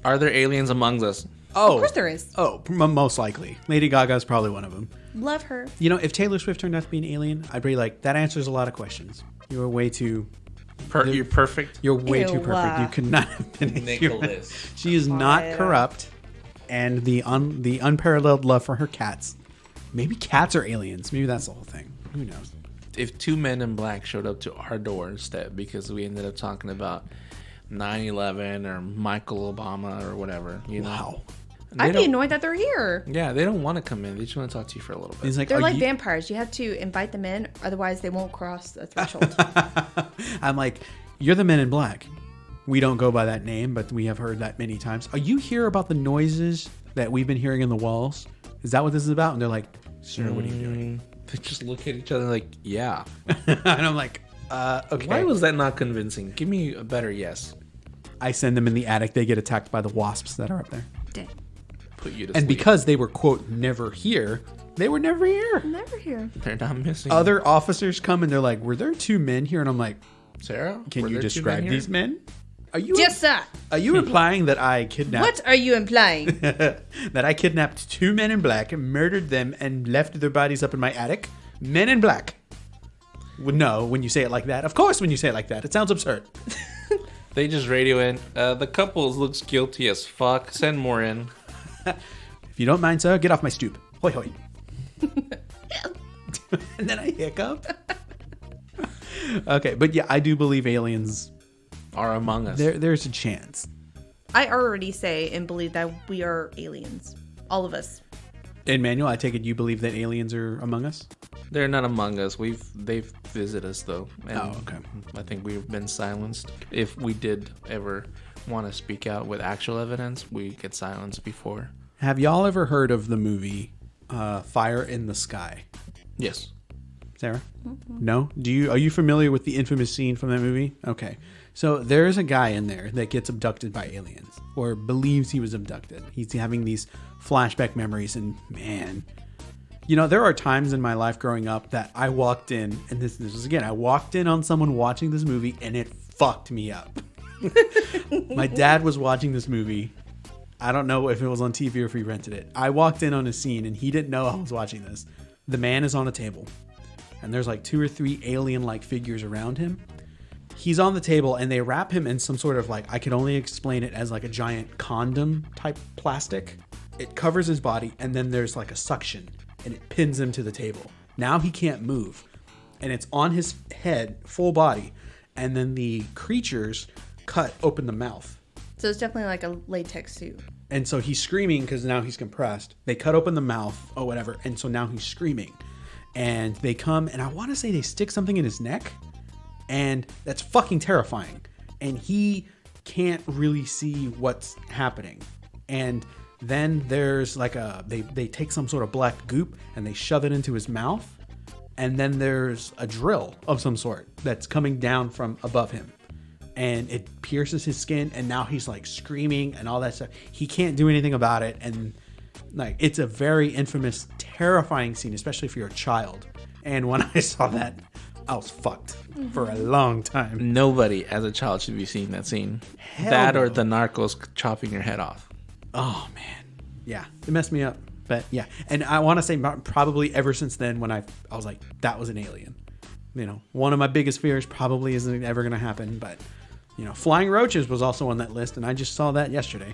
Are there aliens amongst us? Oh, Of course there is. Oh, most likely. Lady Gaga's probably one of them. Love her. You know, if Taylor Swift turned out to be an alien, I'd be like, that answers a lot of questions. You were way too... You're perfect. You're way Ew, too perfect. You could not have been a human. Nicholas. She is not Fire. corrupt, and the unparalleled love for her cats. Maybe cats are aliens. Maybe that's the whole thing. Who knows? If 2 men in black showed up to our doorstep because we ended up talking about 9/11 or Michael Obama or whatever, you know. Wow. They I'd be don't- annoyed that they're here. Yeah, they don't want to come in. They just want to talk to you for a little bit. He's like, They're "Are like you-" vampires. You have to invite them in, otherwise they won't cross the threshold. I'm like, you're the Men in Black. We don't go by that name, but we have heard that many times. Are you here about the noises that we've been hearing in the walls? Is that what this is about? And they're like, sir, what are you doing? They just look at each other like, yeah. And I'm like, okay. Why was that not convincing? Give me a better yes. I send them in the attic. They get attacked by the wasps that are up there. Dang. Put you to And sleep. because they were, quote, never here, they were never here. Never here. They're not missing. Other officers come and they're like, were there 2 men here? And I'm like, Sarah, can were you there 2 describe men here? these men? Are you Yes, sir. Are you implying that I kidnapped What are you implying? that I kidnapped 2 men in black, murdered them, and left their bodies up in my attic? Men in black. Well, no, when you say it like that. Of course, when you say it like that, it sounds absurd. They just radio in. The couple looks guilty as fuck. Send more in. If you don't mind, sir, get off my stoop. Hoi hoi. And then I hiccup. Okay, but yeah, I do believe aliens. Are among us. There's a chance. I already say and believe that we are aliens. All of us. And Manuel, I take it you believe that aliens are among us? They're not among us. They've visited us though. And Oh, okay. I think we've been silenced. If we did ever want to speak out with actual evidence, we get silenced before. Have y'all ever heard of the movie Fire in the Sky? Yes. Sarah? No? Are you familiar with the infamous scene from that movie? Okay. So there's a guy in there that gets abducted by aliens, or believes he was abducted. He's having these flashback memories, and man, you know, there are times in my life growing up that I walked in, and this is again, I walked in on someone watching this movie, and it fucked me up. My dad was watching this movie. I don't know if it was on TV or if he rented it. I walked in on a scene, and he didn't know I was watching this. The man is on a table, and there's like 2 or 3 alien-like figures around him. He's on the table, and they wrap him in some sort of, like, I can only explain it as like a giant condom type plastic. It covers his body, and then there's like a suction, and it pins him to the table. Now he can't move, and it's on his head, full body, and then the creatures cut open the mouth. So it's definitely like a latex suit. And so he's screaming because now he's compressed. They cut open the mouth or whatever, and so now he's screaming. And they come, and I want to say they stick something in his neck, and that's fucking terrifying. And he can't really see what's happening. And then there's like they take some sort of black goop and they shove it into his mouth. And then there's a drill of some sort that's coming down from above him. And it pierces his skin, and now he's like screaming and all that stuff. He can't do anything about it. And like, it's a very infamous, terrifying scene, especially if you're a child. And when I saw that, I was fucked for a long time. Nobody as a child should be seeing that scene. Hell that no. or the narcos chopping your head off. Oh man, yeah, it messed me up. But yeah, and I want to say probably ever since then, when I was like, that was an alien. You know, one of my biggest fears probably isn't ever going to happen. But you know, flying roaches was also on that list, and I just saw that yesterday.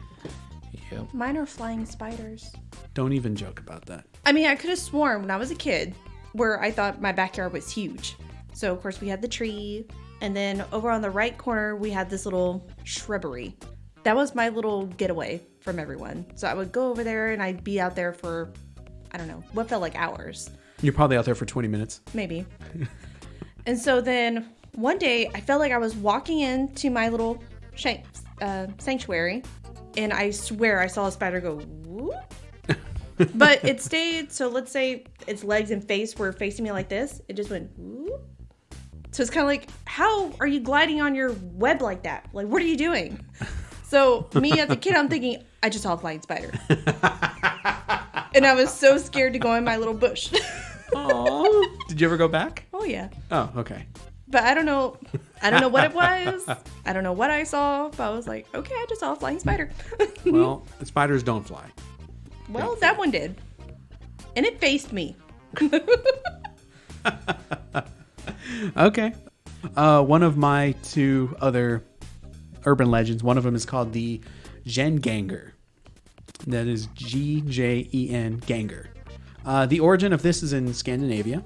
Yep. Mine are flying spiders. Don't even joke about that. I mean, I could have sworn when I was a kid where I thought my backyard was huge. So, of course, we had the tree. And then over on the right corner, we had this little shrubbery. That was my little getaway from everyone. So I would go over there and I'd be out there for, I don't know, what felt like hours. You're probably out there for 20 minutes. Maybe. And so then one day I felt like I was walking into my little sanctuary. And I swear I saw a spider go, whoop. But it stayed, so let's say its legs and face were facing me like this. It just went, whoop. So it's kind of like, how are you gliding on your web like that? Like, what are you doing? So me as a kid, I'm thinking, I just saw a flying spider. And I was so scared to go in my little bush. Oh, did you ever go back? Oh, yeah. Oh, okay. But I don't know what it was. I don't know what I saw. But I was like, okay, I just saw a flying spider. Well, the spiders don't fly. Well, that one did. And it faced me. Okay. One of my two other urban legends, one of them is called the Ganger. That is G-J-E-N, Ganger. The origin of this is in Scandinavia.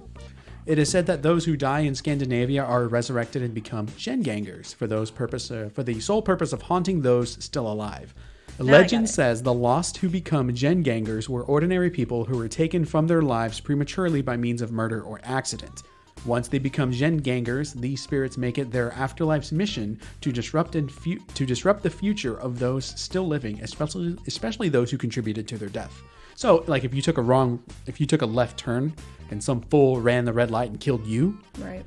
It is said that those who die in Scandinavia are resurrected and become Gengangers for the sole purpose of haunting those still alive. Legend says the lost who become Gengangers were ordinary people who were taken from their lives prematurely by means of murder or accident. Once they become Gengangers, these spirits make it their afterlife's mission to disrupt the future of those still living, especially those who contributed to their death. So, like, if you took a left turn and some fool ran the red light and killed you, Right.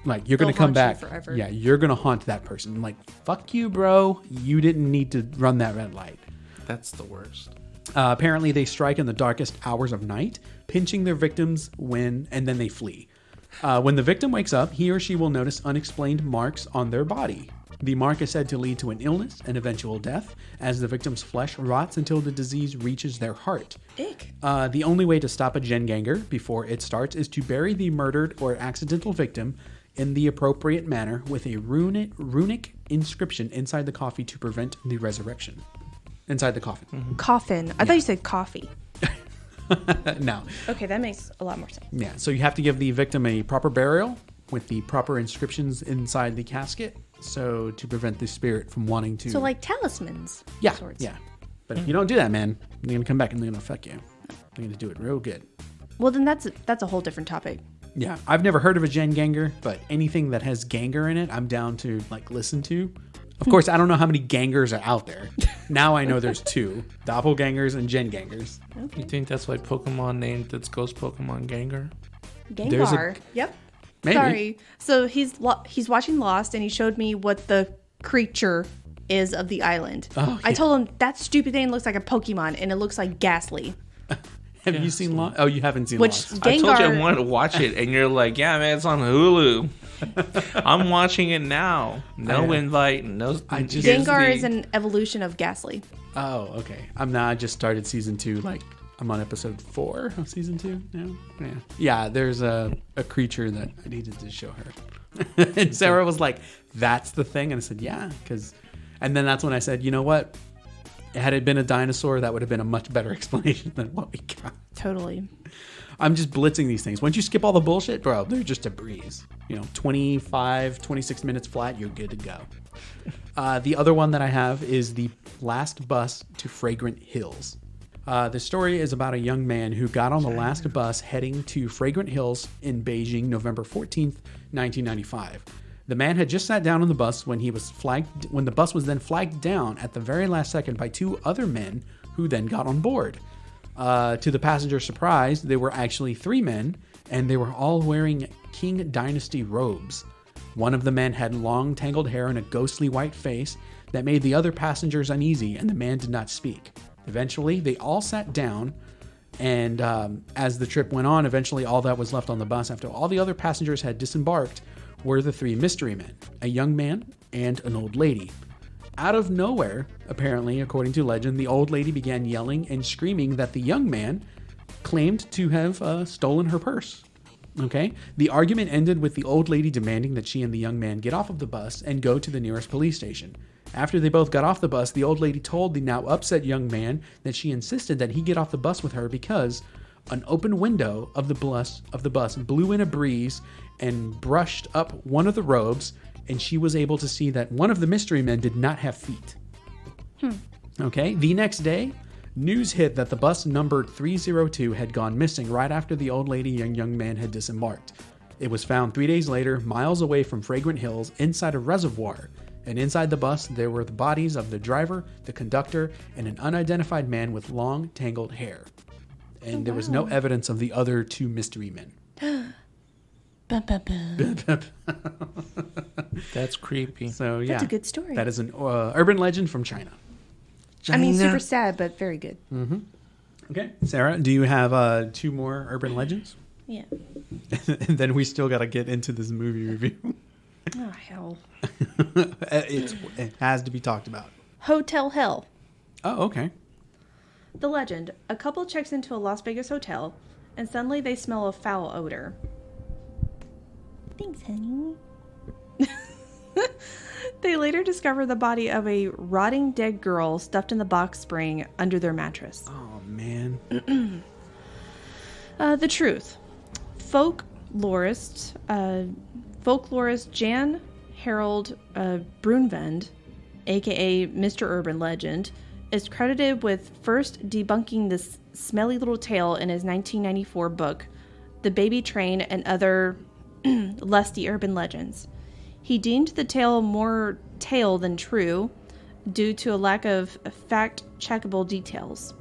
like, you're going to come back. Forever. Yeah, you're going to haunt that person. Like, fuck you, bro. You didn't need to run that red light. That's the worst. Apparently, they strike in the darkest hours of night, pinching their victims and then they flee. When the victim wakes up, he or she will notice unexplained marks on their body. The mark is said to lead to an illness and eventual death, as the victim's flesh rots until the disease reaches their heart. Ick. The only way to stop a Genganger before it starts is to bury the murdered or accidental victim in the appropriate manner with a runic inscription inside the coffin to prevent the resurrection. Inside the coffin. Mm-hmm. Coffin. I thought you said coffee. No. Okay, that makes a lot more sense. Yeah, so you have to give the victim a proper burial with the proper inscriptions inside the casket, so to prevent the spirit from wanting to... So like talismans. Yeah, sorts. yeah. But if you don't do that, man, they're going to come back and they're going to fuck you. They're going to do it real good. Well, then that's a whole different topic. Yeah, I've never heard of a Genganger, but anything that has ganger in it, I'm down to, like, listen to. Of course, I don't know how many gangers are out there. Now I know there's two. Doppelgangers and Gengangers. You think that's why Pokemon named its ghost Pokemon Ganger? Gengar. Yep. Maybe. Sorry. So he's watching Lost, and he showed me what the creature is of the island. Oh, I yeah. told him that stupid thing looks like a Pokemon, and it looks like Ghastly. Have you seen Lost? Oh, you haven't seen Which Lost. Gengar, I told you I wanted to watch it, and you're like, yeah, man, it's on Hulu. I'm watching it now. No invite. No. Gengar is an evolution of Ghastly. Oh, okay. I just started season 2. Like, I'm on episode 4 of season 2 now. Yeah, there's a creature that I needed to show her. And Sarah was like, that's the thing? And I said, yeah. And then that's when I said, you know what? Had it been a dinosaur, that would have been a much better explanation than what we got. Totally. I'm just blitzing these things. Once you skip all the bullshit, bro, they're just a breeze. 26 minutes flat, you're good to go. The other one that I have is the last bus to Fragrant Hills. The story is about a young man who got on the last bus heading to Fragrant Hills in Beijing, November 14th, 1995. The man had just sat down on the bus when the bus was then flagged down at the very last second by two other men who then got on board. To the passenger's surprise, they were actually 3 men, and they were all wearing Qing Dynasty robes. One of the men had long, tangled hair and a ghostly white face that made the other passengers uneasy, and the man did not speak. Eventually, they all sat down, and as the trip went on, eventually all that was left on the bus after all the other passengers had disembarked were the 3 mystery men, a young man and an old lady. Out of nowhere, apparently, according to legend, the old lady began yelling and screaming that the young man claimed to have stolen her purse. Okay? The argument ended with the old lady demanding that she and the young man get off of the bus and go to the nearest police station. After they both got off the bus, the old lady told the now upset young man that she insisted that he get off the bus with her because an open window of the bus blew in a breeze and brushed up one of the robes, and she was able to see that one of the mystery men did not have feet. Okay, the next day, news hit that the bus numbered 302 had gone missing right after the old lady and young man had disembarked. It was found 3 days later, miles away from Fragrant Hills, inside a reservoir, and inside the bus there were the bodies of the driver, the conductor, and an unidentified man with long, tangled hair. And there was no evidence of the other 2 mystery men. Bum, bum, bum. That's creepy. So yeah, That's a good story. That is an urban legend from China. I mean, China. super sad, but very good. Okay, Sarah, do you have 2 more urban legends? Yeah. And then we still got to get into this movie review. Oh, hell. It has to be talked about. Hotel Hell. Oh, okay. The legend. A couple checks into a Las Vegas hotel, and suddenly they smell a foul odor. Thanks, honey. They later discover the body of a rotting dead girl stuffed in the box spring under their mattress. Oh, man. The truth. Folklorist Jan Harold Brunvend, aka Mr. Urban Legend, is credited with first debunking this smelly little tale in his 1994 book, The Baby Train and Other Lusty Urban Legends. He deemed the tale more tale than true due to a lack of fact-checkable details.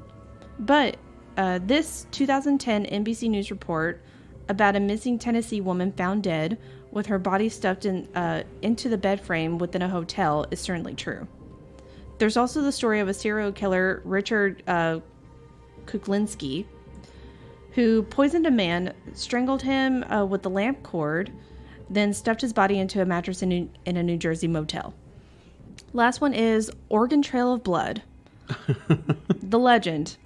But this 2010 NBC News report about a missing Tennessee woman found dead with her body stuffed into the bed frame within a hotel is certainly true. There's also the story of a serial killer, Richard Kuklinski, who poisoned a man, strangled him with the lamp cord, then stuffed his body into a mattress in a New Jersey motel. Last one is Oregon Trail of Blood. The legend.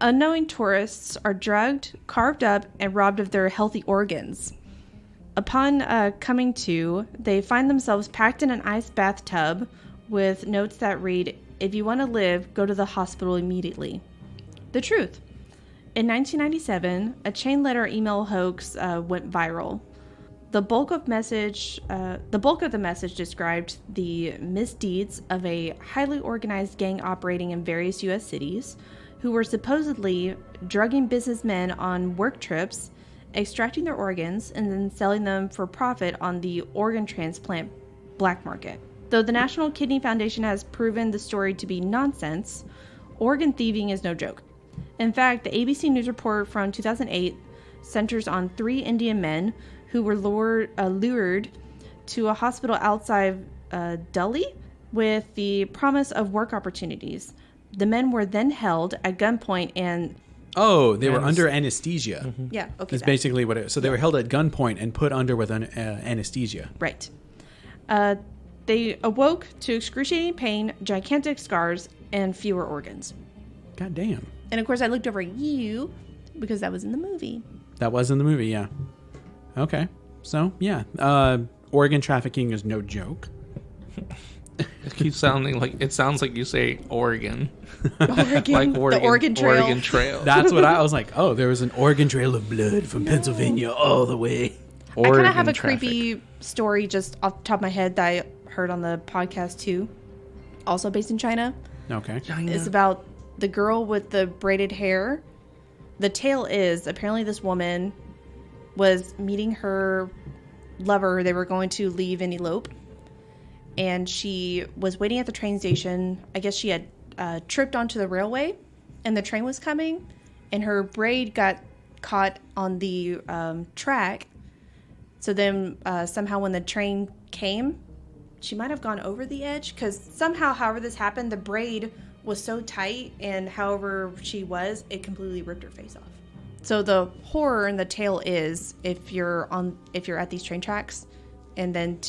Unknowing tourists are drugged, carved up, and robbed of their healthy organs. Upon coming to, they find themselves packed in an ice bathtub with notes that read, "If you want to live, go to the hospital immediately." The truth. In 1997, a chain letter email hoax went viral. The bulk of the message described the misdeeds of a highly organized gang operating in various U.S. cities, who were supposedly drugging businessmen on work trips, extracting their organs, and then selling them for profit on the organ transplant black market. Though the National Kidney Foundation has proven the story to be nonsense, organ thieving is no joke. In fact, the ABC News report from 2008 centers on 3 Indian men who were lured to a hospital outside Delhi with the promise of work opportunities. The men were then held at gunpoint and... Oh, they were under anesthesia. Mm-hmm. Yeah, okay. That's basically what it is. So they were held at gunpoint and put under with an anesthesia. Right. They awoke to excruciating pain, gigantic scars, and fewer organs. God damn. And of course, I looked over at you because that was in the movie. That was in the movie, yeah. Okay. So, yeah. Organ trafficking is no joke. It keeps sounding like, it sounds like you say Oregon. Oregon, Like Oregon, the Oregon Trail. Oregon Trail. That's what I was like. Oh, there was an Oregon Trail of blood from Pennsylvania all the way. I kind Oregon of have a traffic. creepy story just off the top of my head that I heard on the podcast too. Also based in China. Okay. It's about the girl with the braided hair. The tale is apparently this woman was meeting her lover. They were going to leave and elope. And she was waiting at the train station. I guess she had tripped onto the railway and the train was coming. And her braid got caught on the track. So then somehow when the train came, she might have gone over the edge. Because somehow, however this happened, the braid was so tight. And however she was, it completely ripped her face off. So the horror in the tale is if you're at these train tracks, and then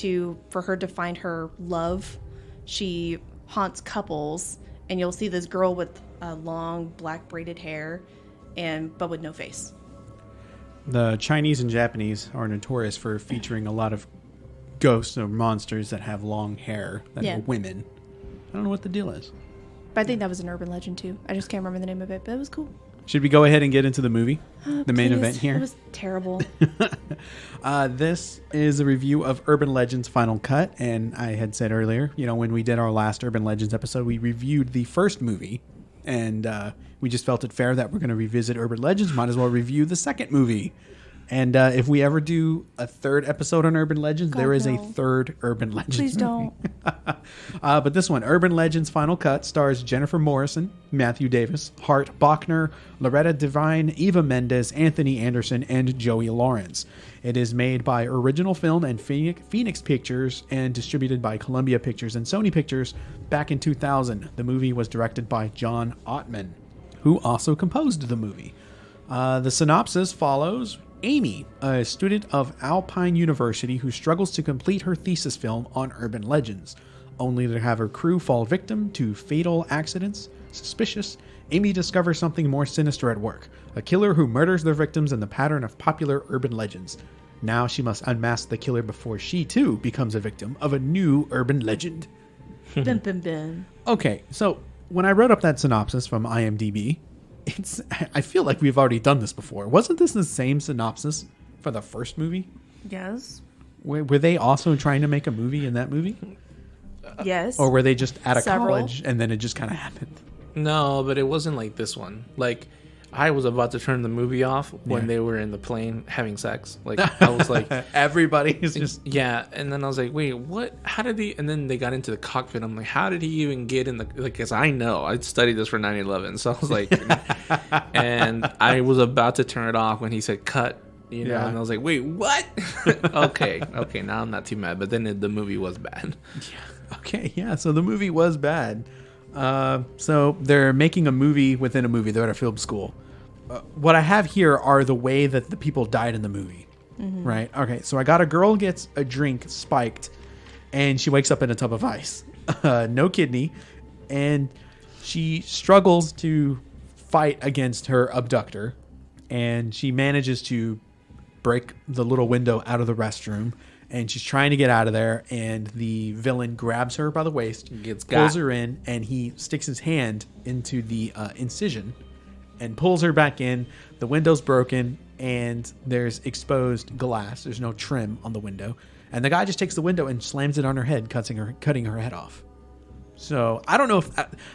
for her to find her love, she haunts couples, and you'll see this girl with long black braided hair, but with no face. The Chinese and Japanese are notorious for featuring a lot of ghosts or monsters that have long hair that are women. I don't know what the deal is. But I think that was an urban legend too. I just can't remember the name of it, but it was cool. Should we go ahead and get into the movie? The main event here? It was terrible. This is a review of Urban Legends Final Cut. And I had said earlier, when we did our last Urban Legends episode, we reviewed the first movie. And we just felt it fair that we're going to revisit Urban Legends. Might as well review the second movie. And if we ever do a third episode on urban legends, God, there is a no. third urban legends. Please don't. But this one, Urban Legends Final Cut, stars Jennifer Morrison, Matthew Davis, Hart Bachner, Loretta Devine, Eva Mendes, Anthony Anderson, and Joey Lawrence. It is made by Original Film and Phoenix Pictures and distributed by Columbia Pictures and Sony Pictures back in 2000. The movie was directed by John Ottman, who also composed the movie. The synopsis follows Amy, a student of Alpine University who struggles to complete her thesis film on urban legends, only to have her crew fall victim to fatal accidents. Suspicious, Amy discovers something more sinister at work, a killer who murders their victims in the pattern of popular urban legends. Now she must unmask the killer before she too becomes a victim of a new urban legend. Bim, bim, bim. Okay, so when I wrote up that synopsis from IMDb, I feel like we've already done this before. Wasn't this the same synopsis for the first movie? Yes. Were they also trying to make a movie in that movie? Yes. Or were they just at a Several. college and then it just kind of happened? No, but it wasn't like this one. Like, I was about to turn the movie off when they were in the plane having sex. Like, I was like... Everybody is just... Yeah, and then I was like, wait, what? How did he... And then they got into the cockpit. I'm like, how did he even get in the... Like, because I know. I studied this for 9/11. So I was like... and I was about to turn it off when he said cut. You know, Yeah. and I was like, wait, what? Okay, now I'm not too mad. But then the movie was bad. Okay, yeah, so the movie was bad. So they're making a movie within a movie. They're at a film school. What I have here are the way that the people died in the movie. Right? Okay, so I got a girl gets a drink spiked, and she wakes up in a tub of ice. No kidney. And she struggles to fight against her abductor, and she manages to break the little window out of the restroom, and she's trying to get out of there, and the villain grabs her by the waist, pulls her in, and he sticks his hand into the incision and pulls her back in. The window's broken, and there's exposed glass. There's no trim on the window, and the guy just takes the window and slams it on her head, cutting her head off. So I don't know if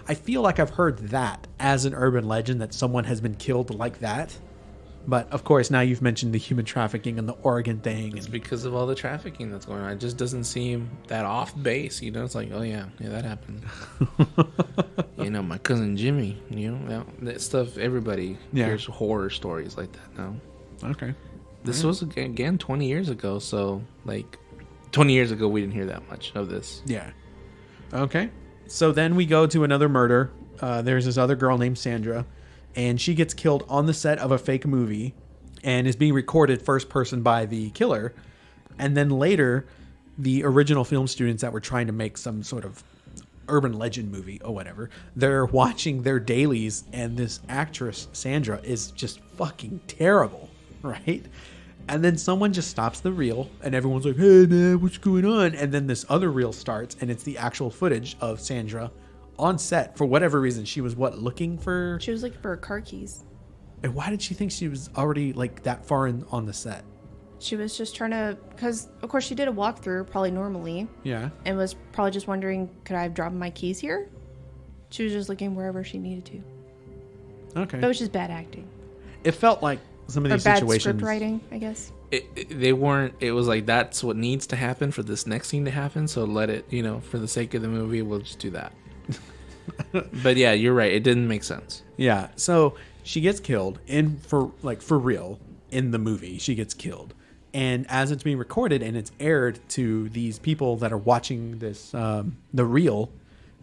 I feel like I've heard that as an urban legend, that someone has been killed like that. But of course, now you've mentioned the human trafficking and the Oregon thing. It's because of all the trafficking that's going on. It just doesn't seem that off base. You know, it's like, oh yeah, that happened. You know, my cousin Jimmy. You know, that stuff. Everybody hears horror stories like that now. Okay. This was again 20 years ago. So like, 20 years ago, we didn't hear that much of this. Yeah. Okay. So then we go to another murder. There's this other girl named Sandra, and she gets killed on the set of a fake movie and is being recorded first person by the killer. And then later, the original film students that were trying to make some sort of urban legend movie or whatever, they're watching their dailies, and this actress, Sandra, is just fucking terrible, right? And then someone just stops the reel, and everyone's like, hey, man, what's going on? And then this other reel starts, and it's the actual footage of Sandra on set. For whatever reason, she was, looking for... She was looking for her car keys. And why did she think she was already, that far in on the set? She was just trying to... Because, of course, she did a walkthrough, probably normally. Yeah. And was probably just wondering, could I have dropped my keys here? She was just looking wherever she needed to. Okay. But it was just bad acting. It felt like some of Or these bad situations... script writing, I guess. They weren't. It was like, that's what needs to happen for this next scene to happen. So let it, for the sake of the movie, we'll just do that. But yeah, you're right. It didn't make sense. Yeah. So she gets killed for real in the movie. She gets killed. And as it's being recorded and it's aired to these people that are watching this, the reel,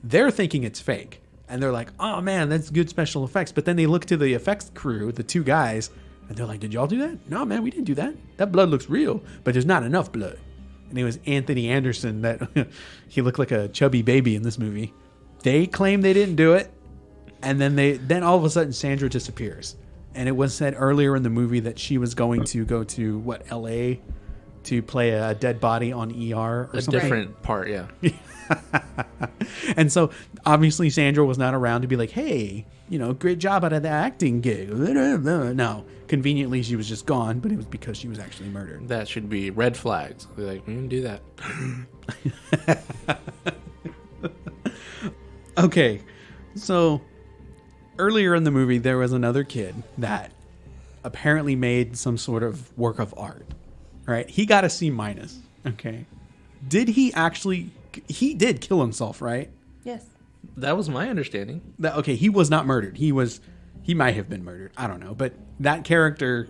they're thinking it's fake. And they're like, oh man, that's good special effects. But then they look to the effects crew, the two guys, and they're like, did y'all do that? No, man, we didn't do that. That blood looks real, but there's not enough blood. And it was Anthony Anderson that he looked like a chubby baby in this movie. They claim they didn't do it. And then all of a sudden Sandra disappears. And it was said earlier in the movie that she was going to go to LA to play a dead body on ER or something. Different part, yeah. And so obviously Sandra was not around to be like, hey, great job out of the acting gig. No, conveniently she was just gone, but it was because she was actually murdered. That should be red flags. They're like, we didn't do that. Okay, so earlier in the movie there was another kid that apparently made some sort of work of art, right? He got a C minus. Okay. Did he actually, he did kill himself, right? Yes. That was my understanding. Okay, he was not murdered. He might have been murdered. I don't know. But that character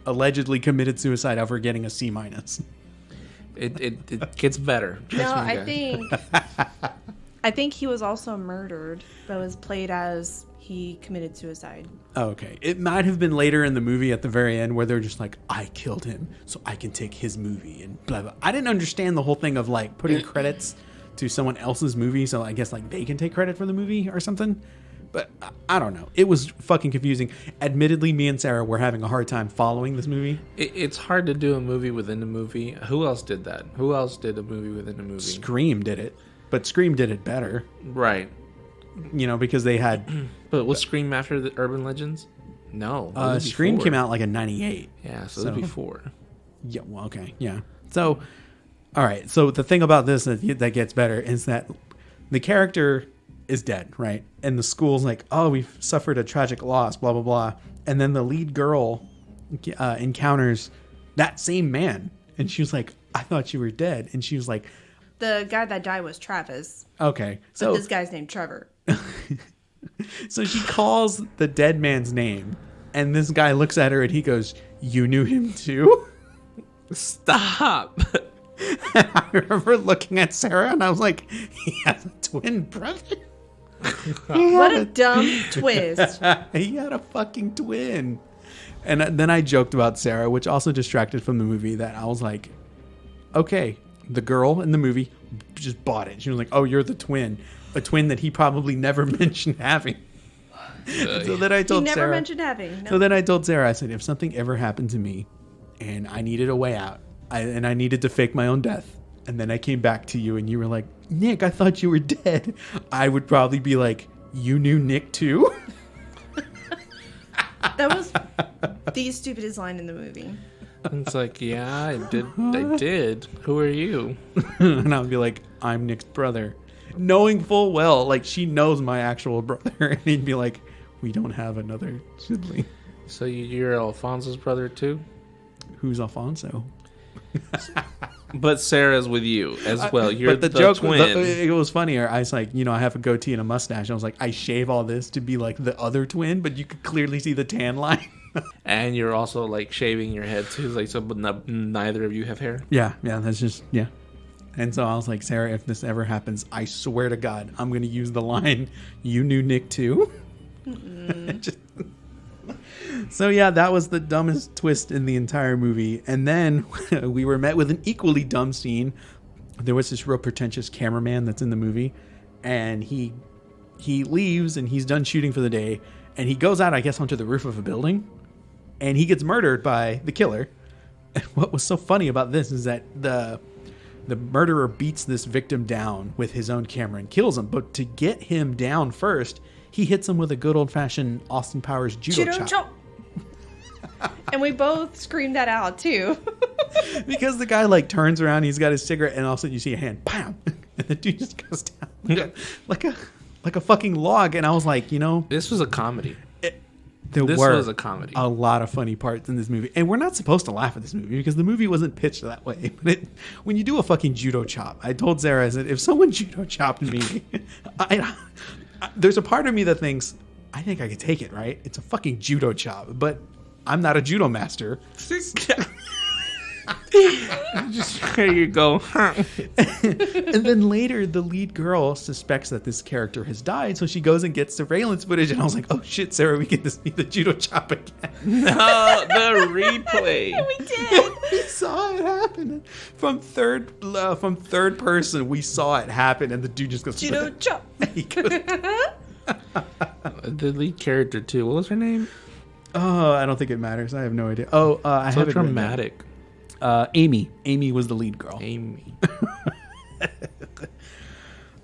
allegedly committed suicide over getting a C minus. It gets better. Trust No, me, guys. I think he was also murdered, but was played as he committed suicide. Oh, okay. It might have been later in the movie at the very end where they're just like, I killed him, so I can take his movie and blah, blah. I didn't understand the whole thing of like putting credits to someone else's movie, so I guess like they can take credit for the movie or something. But I don't know. It was fucking confusing. Admittedly, me and Sarah were having a hard time following this movie. It's hard to do a movie within a movie. Who else did that? Who else did a movie within a movie? Scream did it, but Scream did it better. Right. You know, because they had... But was Scream after the Urban Legends? No. Scream came out like in 98. Yeah, so it was before. Yeah, well, okay, yeah. So, all right. So the thing about this that gets better is that the character is dead, right? And the school's like, oh, we've suffered a tragic loss, blah, blah, blah. And then the lead girl encounters that same man. And she was like, I thought you were dead. And she was like... The guy that died was Travis. Okay. But So this guy's named Trevor. So she calls the dead man's name. And this guy looks at her and he goes, you knew him too? Stop. I remember looking at Sarah and I was like, he has a twin brother? What a dumb twist. He had a fucking twin. And then I joked about Sarah, which also distracted from the movie, that I was like, okay, the girl in the movie just bought it. She was like, oh, you're the twin. A twin that he probably never mentioned having. So then I told He never Sarah, mentioned having. No. So then I told Sarah, I said, if something ever happened to me and I needed a way out and I needed to fake my own death, and then I came back to you and you were like, Nick, I thought you were dead, I would probably be like, you knew Nick too? That was the stupidest line in the movie. It's like, yeah, I did. Who are you? And I would be like, I'm Nick's brother. Knowing full well, like, she knows my actual brother. And he'd be like, we don't have another sibling. So you're Alfonso's brother too? Who's Alfonso? But Sarah's with you as well. You're but the joke, twin. It was funnier. I was like, I have a goatee and a mustache. I was like, I shave all this to be like the other twin, but you could clearly see the tan line. And you're also like shaving your head too, like so. But neither of you have hair. Yeah, that's just And so I was like, Sarah, if this ever happens, I swear to God, I'm going to use the line, "You knew Nick too." So yeah, that was the dumbest twist in the entire movie. And then we were met with an equally dumb scene. There was this real pretentious cameraman that's in the movie, and he leaves and he's done shooting for the day, and he goes out, I guess, onto the roof of a building, and he gets murdered by the killer. And what was so funny about this is that the murderer beats this victim down with his own camera and kills him. But to get him down first, he hits him with a good old-fashioned Austin Powers judo chop. And we both screamed that out, too. Because the guy, like, turns around, he's got his cigarette, and all of a sudden you see a hand, bam! And the dude just goes down like a fucking log. And I was like, This was a comedy. This was a comedy. A lot of funny parts in this movie. And we're not supposed to laugh at this movie because the movie wasn't pitched that way. But when you do a fucking judo chop, I told Sarah, I said, if someone judo chopped me, there's a part of me that thinks, I think I could take it, right? It's a fucking judo chop. But I'm not a judo master. Just there you go. And then later, the lead girl suspects that this character has died, so she goes and gets surveillance footage. And I was like, "Oh shit, Sarah, we get to see the judo chop again." No, the replay. We did. We saw it happen from third person. We saw it happen, and the dude just goes Judo chop. He goes, The lead character too. What was her name? oh, I don't think it matters. I have no idea. Oh, I So have it written dramatic. down. Amy. Amy was the lead girl. Amy.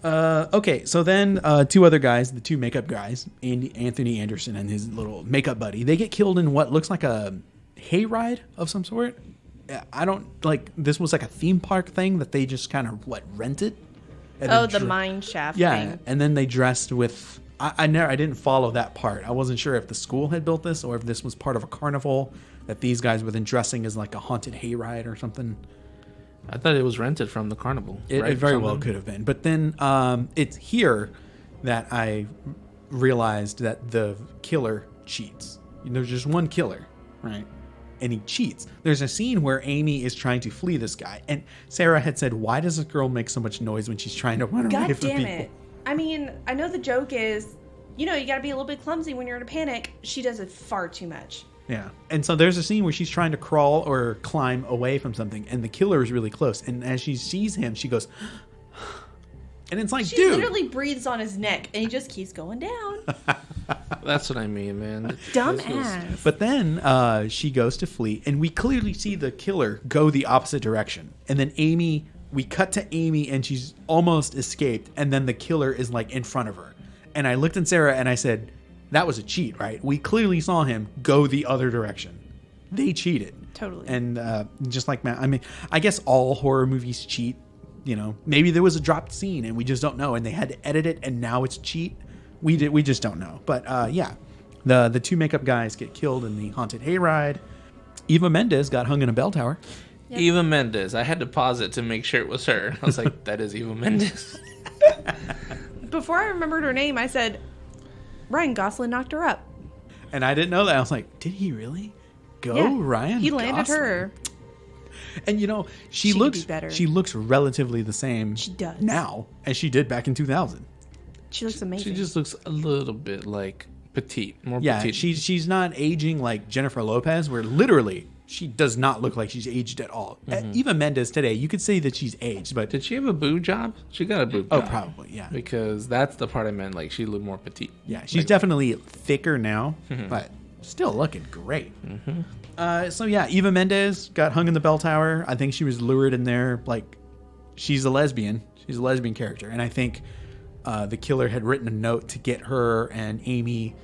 Okay, so then two other guys, the two makeup guys, Anthony Anderson and his little makeup buddy, they get killed in what looks like a hayride of some sort. I don't this was like a theme park thing that they just kind of rented. And Oh, the mine shaft yeah, thing. and then they dressed with I didn't follow that part. I wasn't sure if the school had built this or if this was part of a carnival that these guys were then dressing as like a haunted hayride or something. I thought it was rented from the carnival. It very well could have been. But then it's here that I realized that the killer cheats. There's just one killer, right? And he cheats. There's a scene where Amy is trying to flee this guy. And Sarah had said, why does this girl make so much noise when she's trying to run away God from damn people? it. I mean, I know the joke is, you got to be a little bit clumsy when you're in a panic. She does it far too much. Yeah. And so there's a scene where she's trying to crawl or climb away from something, and the killer is really close. And as she sees him, she goes, and it's like, She dude. literally breathes on his neck, and he just keeps going down. That's what I mean, man. Dumbass. But then she goes to flee, and we clearly see the killer go the opposite direction. And then we cut to Amy, and she's almost escaped, and then the killer is like in front of her. And I looked at Sarah, and I said, that was a cheat, right? We clearly saw him go the other direction. They cheated. Totally. And just like Matt, I mean, I guess all horror movies cheat. Maybe there was a dropped scene, and we just don't know, and they had to edit it, and now it's cheat. We just don't know. But yeah, the two makeup guys get killed in the haunted hayride. Eva Mendes got hung in a bell tower. Yep. Eva Mendes. I had to pause it to make sure it was her. I was like, that is Eva Mendes. Before I remembered her name, I said, Ryan Gosling knocked her up. And I didn't know that. I was like, did he really go? Yeah, Ryan he landed Gosling? her. And she She could looks be better. she looks relatively the same She does. now as she did back in 2000. She looks amazing. She just looks a little bit like petite. More Yeah, petite. she's not aging like Jennifer Lopez, where literally she does not look like she's aged at all. Eva Mendes today, you could say that she's aged, but Did she have a boob job? She got a boob oh, job. probably, yeah. Because that's the part I meant. Like, she looked more petite. Yeah, she's definitely thicker now, but still looking great. So yeah, Eva Mendes got hung in the bell tower. I think she was lured in there. Like, she's a lesbian. She's a lesbian character, and I think the killer had written a note to get her and Amy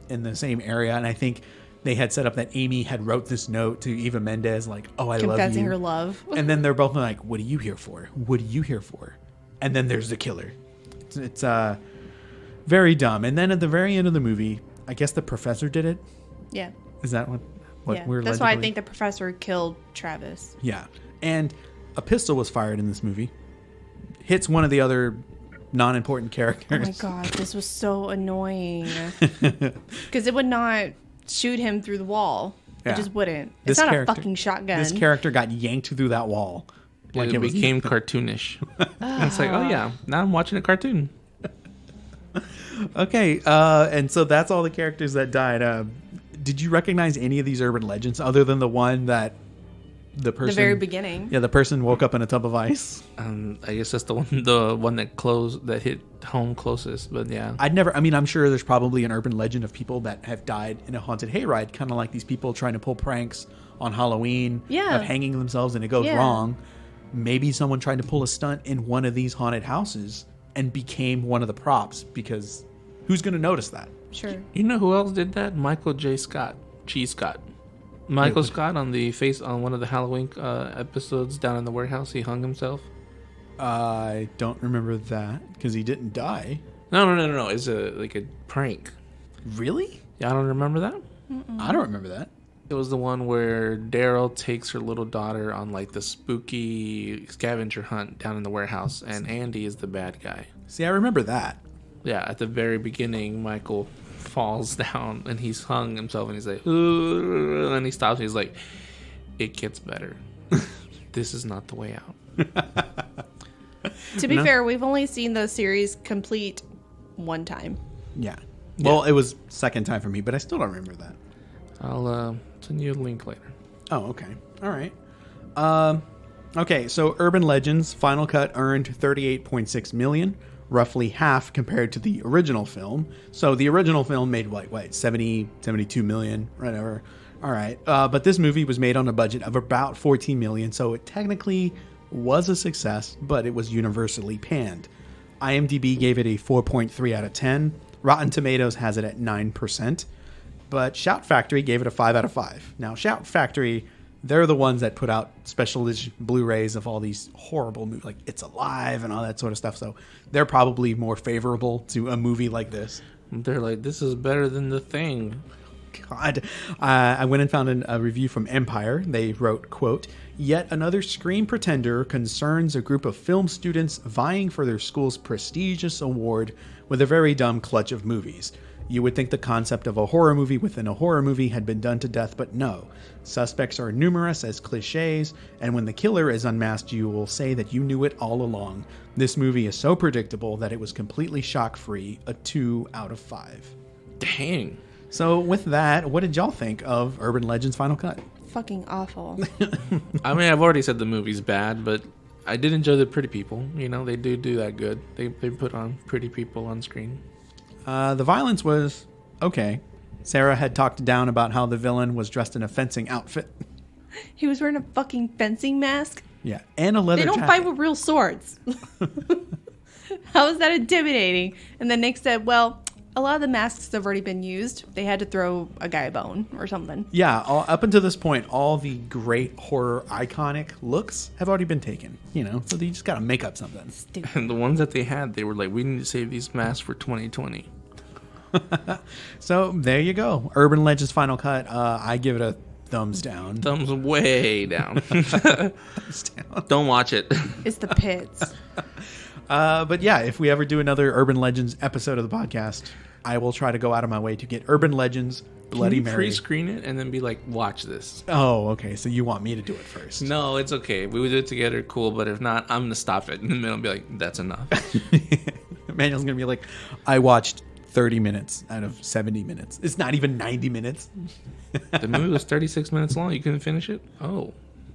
in the same area, and I think they had set up that Amy had wrote this note to Eva Mendes, like, "Oh, I love you," confessing her love. and then they're both like, "What are you here for? What are you here for?" And then there's the killer. It's very dumb. And then at the very end of the movie, I guess the professor did it. Yeah. Is that what Yeah. we're? That's led to why I believe? think the professor killed Travis. Yeah, and a pistol was fired in this movie. Hits one of the other non-important Oh characters. my god, this was so annoying. Because it would not shoot him through the wall. Yeah. It just wouldn't. This It's not character- a fucking shotgun. This character got yanked through that wall. Like, it was became cartoonish. And it's like, oh yeah, now I'm watching a cartoon. Okay, and so that's all the characters that died. Did you recognize any of these urban legends other than the one that the person? the very beginning. Yeah, the person woke up in a tub of ice. I guess that's the one that hit home closest. But yeah, I'm sure there's probably an urban legend of people that have died in a haunted hayride, kind of like these people trying to pull pranks on Halloween Yeah. of hanging themselves and it goes Yeah. wrong. Maybe someone tried to pull a stunt in one of these haunted houses and became one of the props, because who's going to notice that? Sure. you know who else did that? Michael J. Scott, Cheese Scott. Michael Scott on one of the Halloween episodes down in the warehouse, he hung himself. I don't remember that because he didn't die. No. It's like a prank. Really? Y'all don't remember that? I don't remember that. It was the one where Daryl takes her little daughter on like the spooky scavenger hunt down in the warehouse, and Andy is the bad guy. See, I remember that. Yeah, at the very beginning, Michael falls down and he's hung himself, and he's like, "Ugh," and he stops. And he's like, "It gets better. This is not the way out." To be fair, we've only seen the series complete one time. Yeah. Well, it was second time for me, but I still don't remember that. I'll send you a link later. Oh, okay. All right. Okay, so Urban Legends Final Cut earned $38.6 million, roughly half compared to the original film. So the original film made what 72 million, whatever. All right. But this movie was made on a budget of about 14 million, so it technically was a success, but it was universally panned. IMDb gave it a 4.3 out of 10. Rotten Tomatoes has it at 9%. But Shout Factory gave it a 5 out of 5. Now, Shout Factory, they're the ones that put out special edition Blu-rays of all these horrible movies, like It's Alive and all that sort of stuff. So they're probably more favorable to a movie like this. They're like, this is better than The Thing. God. I went and found a review from Empire. They wrote, quote, "Yet another screen pretender concerns a group of film students vying for their school's prestigious award with a very dumb clutch of movies. You would think the concept of a horror movie within a horror movie had been done to death, but no. Suspects are numerous as cliches, and when the killer is unmasked, you will say that you knew it all along. This movie is so predictable that it was completely shock-free, a 2 out of 5. Dang. So with that, what did y'all think of Urban Legends Final Cut? Fucking awful. I mean, I've already said the movie's bad, but I did enjoy the pretty people. You know, they do that good. They put on pretty people on screen. The violence was okay. Sarah had talked down about how the villain was dressed in a fencing outfit. He was wearing a fucking fencing mask. Yeah, and a leather They don't jacket. fight with real swords. How is that intimidating? And then Nick said, well, a lot of the masks have already been used. They had to throw a guy a bone or something. Yeah, up until this point, all the great horror iconic looks have already been taken. You know, so they just got to make up something. Stupid. And the ones that they had, they were like, we need to save these masks for 2020. So there you go. Urban Legends Final Cut. I give it a thumbs down. Thumbs way down. Thumbs down. Don't watch it. It's the pits. But yeah, if we ever do another Urban Legends episode of the podcast, I will try to go out of my way to get Urban Legends Bloody Can you Mary. pre-screen it and then be like, watch this. Oh, okay. So you want me to do it first? No, it's okay. We would do it together, cool. But if not, I'm going to stop it in the middle and be like, that's enough. Manuel's going to be like, I watched 30 minutes out of 70 minutes. It's not even 90 minutes. The movie was 36 minutes long. You couldn't finish it? Oh.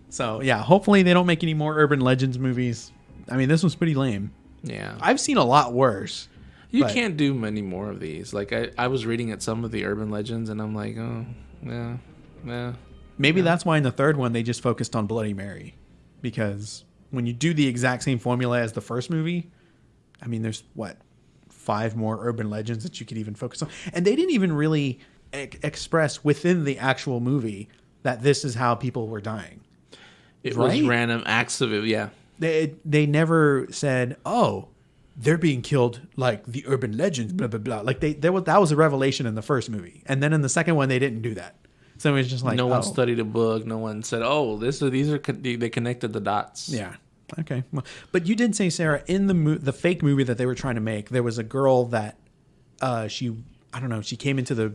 So yeah, hopefully they don't make any more Urban Legends movies. I mean, this was pretty lame. Yeah. I've seen a lot worse. You but- can't do many more of these. Like, I was reading at some of the Urban Legends, and I'm like, oh, yeah. Maybe that's why in the third one they just focused on Bloody Mary. Because when you do the exact same formula as the first movie, I mean, there's, 5 more Urban Legends that you could even focus on. And they didn't even really express within the actual movie that this is how people were dying. It Right? was random acts of it, yeah. They never said, oh, they're being killed like the urban legends, blah, blah, blah. Like that was a revelation in the first movie. And then in the second one, they didn't do that. So it was just like, no one studied a book. No one said, oh, they connected the dots. Yeah. Okay. Well, but you did say, Sarah, in the fake movie that they were trying to make, there was a girl that she came into the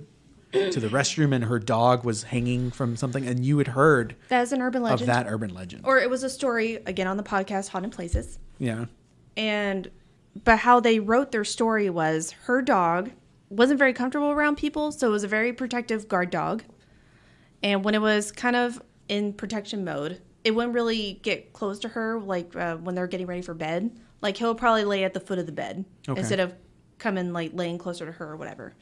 restroom and her dog was hanging from something, and you had heard That is an urban legend. of that urban legend. Or it was a story, again, on the podcast, Haunted Places. Yeah. But how they wrote their story was her dog wasn't very comfortable around people, so it was a very protective guard dog. And when it was kind of in protection mode, it wouldn't really get close to her, like when they're getting ready for bed. Like, he'll probably lay at the foot of the bed instead of coming, like, laying closer to her or whatever.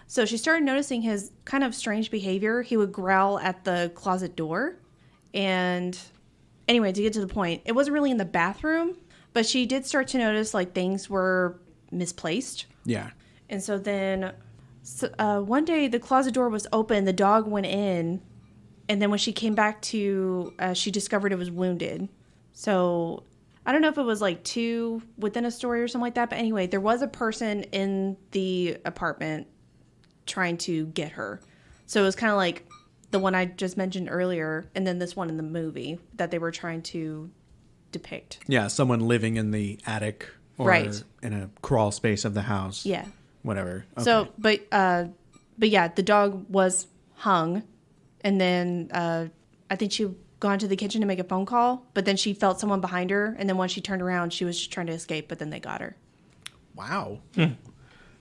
So she started noticing his kind of strange behavior. He would growl at the closet door. And anyway, to get to the point, it wasn't really in the bathroom, but she did start to notice, like, things were misplaced. Yeah. And so then one day the closet door was open, the dog went in, and then when she came back to, she discovered it was wounded. So I don't know if it was like 2 within a story or something like that, but anyway, there was a person in the apartment trying to get her. So it was kind of like the one I just mentioned earlier, and then this one in the movie that they were trying to depict. Yeah, someone living in the attic or Right. in a crawl space of the house. Yeah. Whatever. Okay. So, but yeah, the dog was hung, and then I think she gone to the kitchen to make a phone call, but then she felt someone behind her, and then once she turned around, she was just trying to escape, but then they got her. Wow.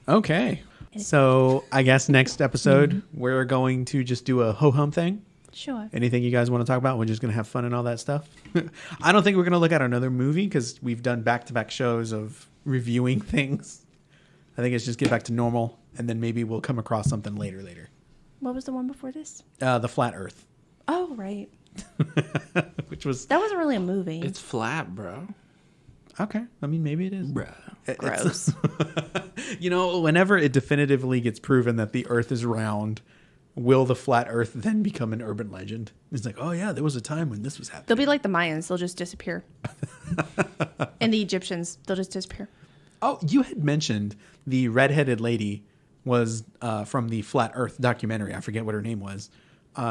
Okay. So I guess next episode we're going to just do a ho-hum thing. Sure. Anything you guys want to talk about? We're just going to have fun and all that stuff. I don't think we're going to look at another movie because we've done back-to-back shows of reviewing things. I think it's just get back to normal, and then maybe we'll come across something later. What was the one before this? The Flat Earth. Oh, right. Which was... That wasn't really a movie. It's flat, bro. Okay. I mean, maybe it is. Bruh. Gross. Whenever it definitively gets proven that the Earth is round, will the Flat Earth then become an urban legend? It's like, oh yeah, there was a time when this was happening. They'll be like the Mayans. They'll just disappear. And the Egyptians. They'll just disappear. Oh, you had mentioned the redheaded lady was from the Flat Earth documentary. I forget what her name was.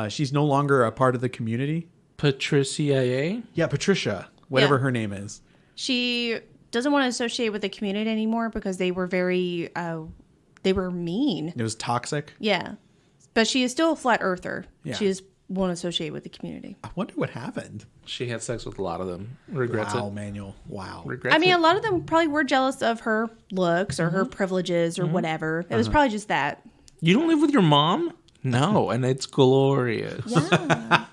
She's no longer a part of the community. Patricia? Yeah, Patricia, whatever Yeah. her name is. She doesn't want to associate with the community anymore because they were they were mean. It was toxic. Yeah. But she is still a flat earther. Yeah. She just won't associate with the community. I wonder what happened. She had sex with a lot of them. Regrets Wow, it. Manuel. Wow. Regrets I mean, it. a lot of them probably were jealous of her looks or her privileges or whatever. It was probably just that. You don't live with your mom? No, and it's glorious. Yeah.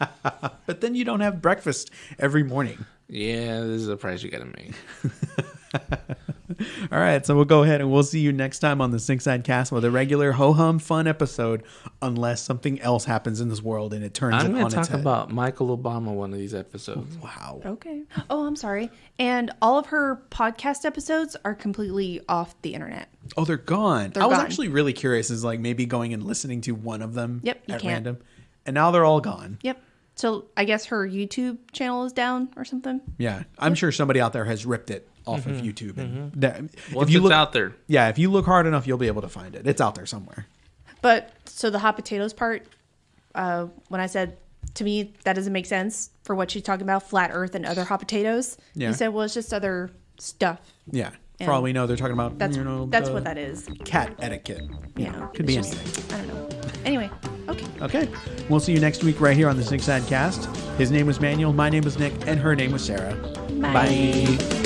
But then you don't have breakfast every morning. Yeah, this is a price you gotta make. All right, so we'll go ahead and we'll see you next time on the Sinkside Cast with a regular ho-hum fun episode, unless something else happens in this world and it turns it I'm on gonna its talk head. about Michael Obama one of these episodes. Wow. Okay. Oh, I'm sorry. And all of her podcast episodes are completely off the internet. Oh, they're gone. They're I was gone. actually really curious, is like maybe going and listening to one of them Yep, you at can't. random. And now they're all gone. Yep. So I guess her YouTube channel is down or something. Yeah. I'm sure somebody out there has ripped it off of YouTube. And Once if you it's look out there. Yeah, if you look hard enough, you'll be able to find it. It's out there somewhere. But so the hot potatoes part, when I said to me that doesn't make sense for what she's talking about, flat Earth and other hot potatoes. Yeah. You said, well, it's just other stuff. Yeah. For And all we know, they're talking about That's the what that is. cat etiquette. Yeah, Could be it's just- anything. I don't know. Anyway, okay. Okay. We'll see you next week right here on the Sinkside Cast. His name was Manuel, my name was Nick, and her name was Sarah. Bye. Bye.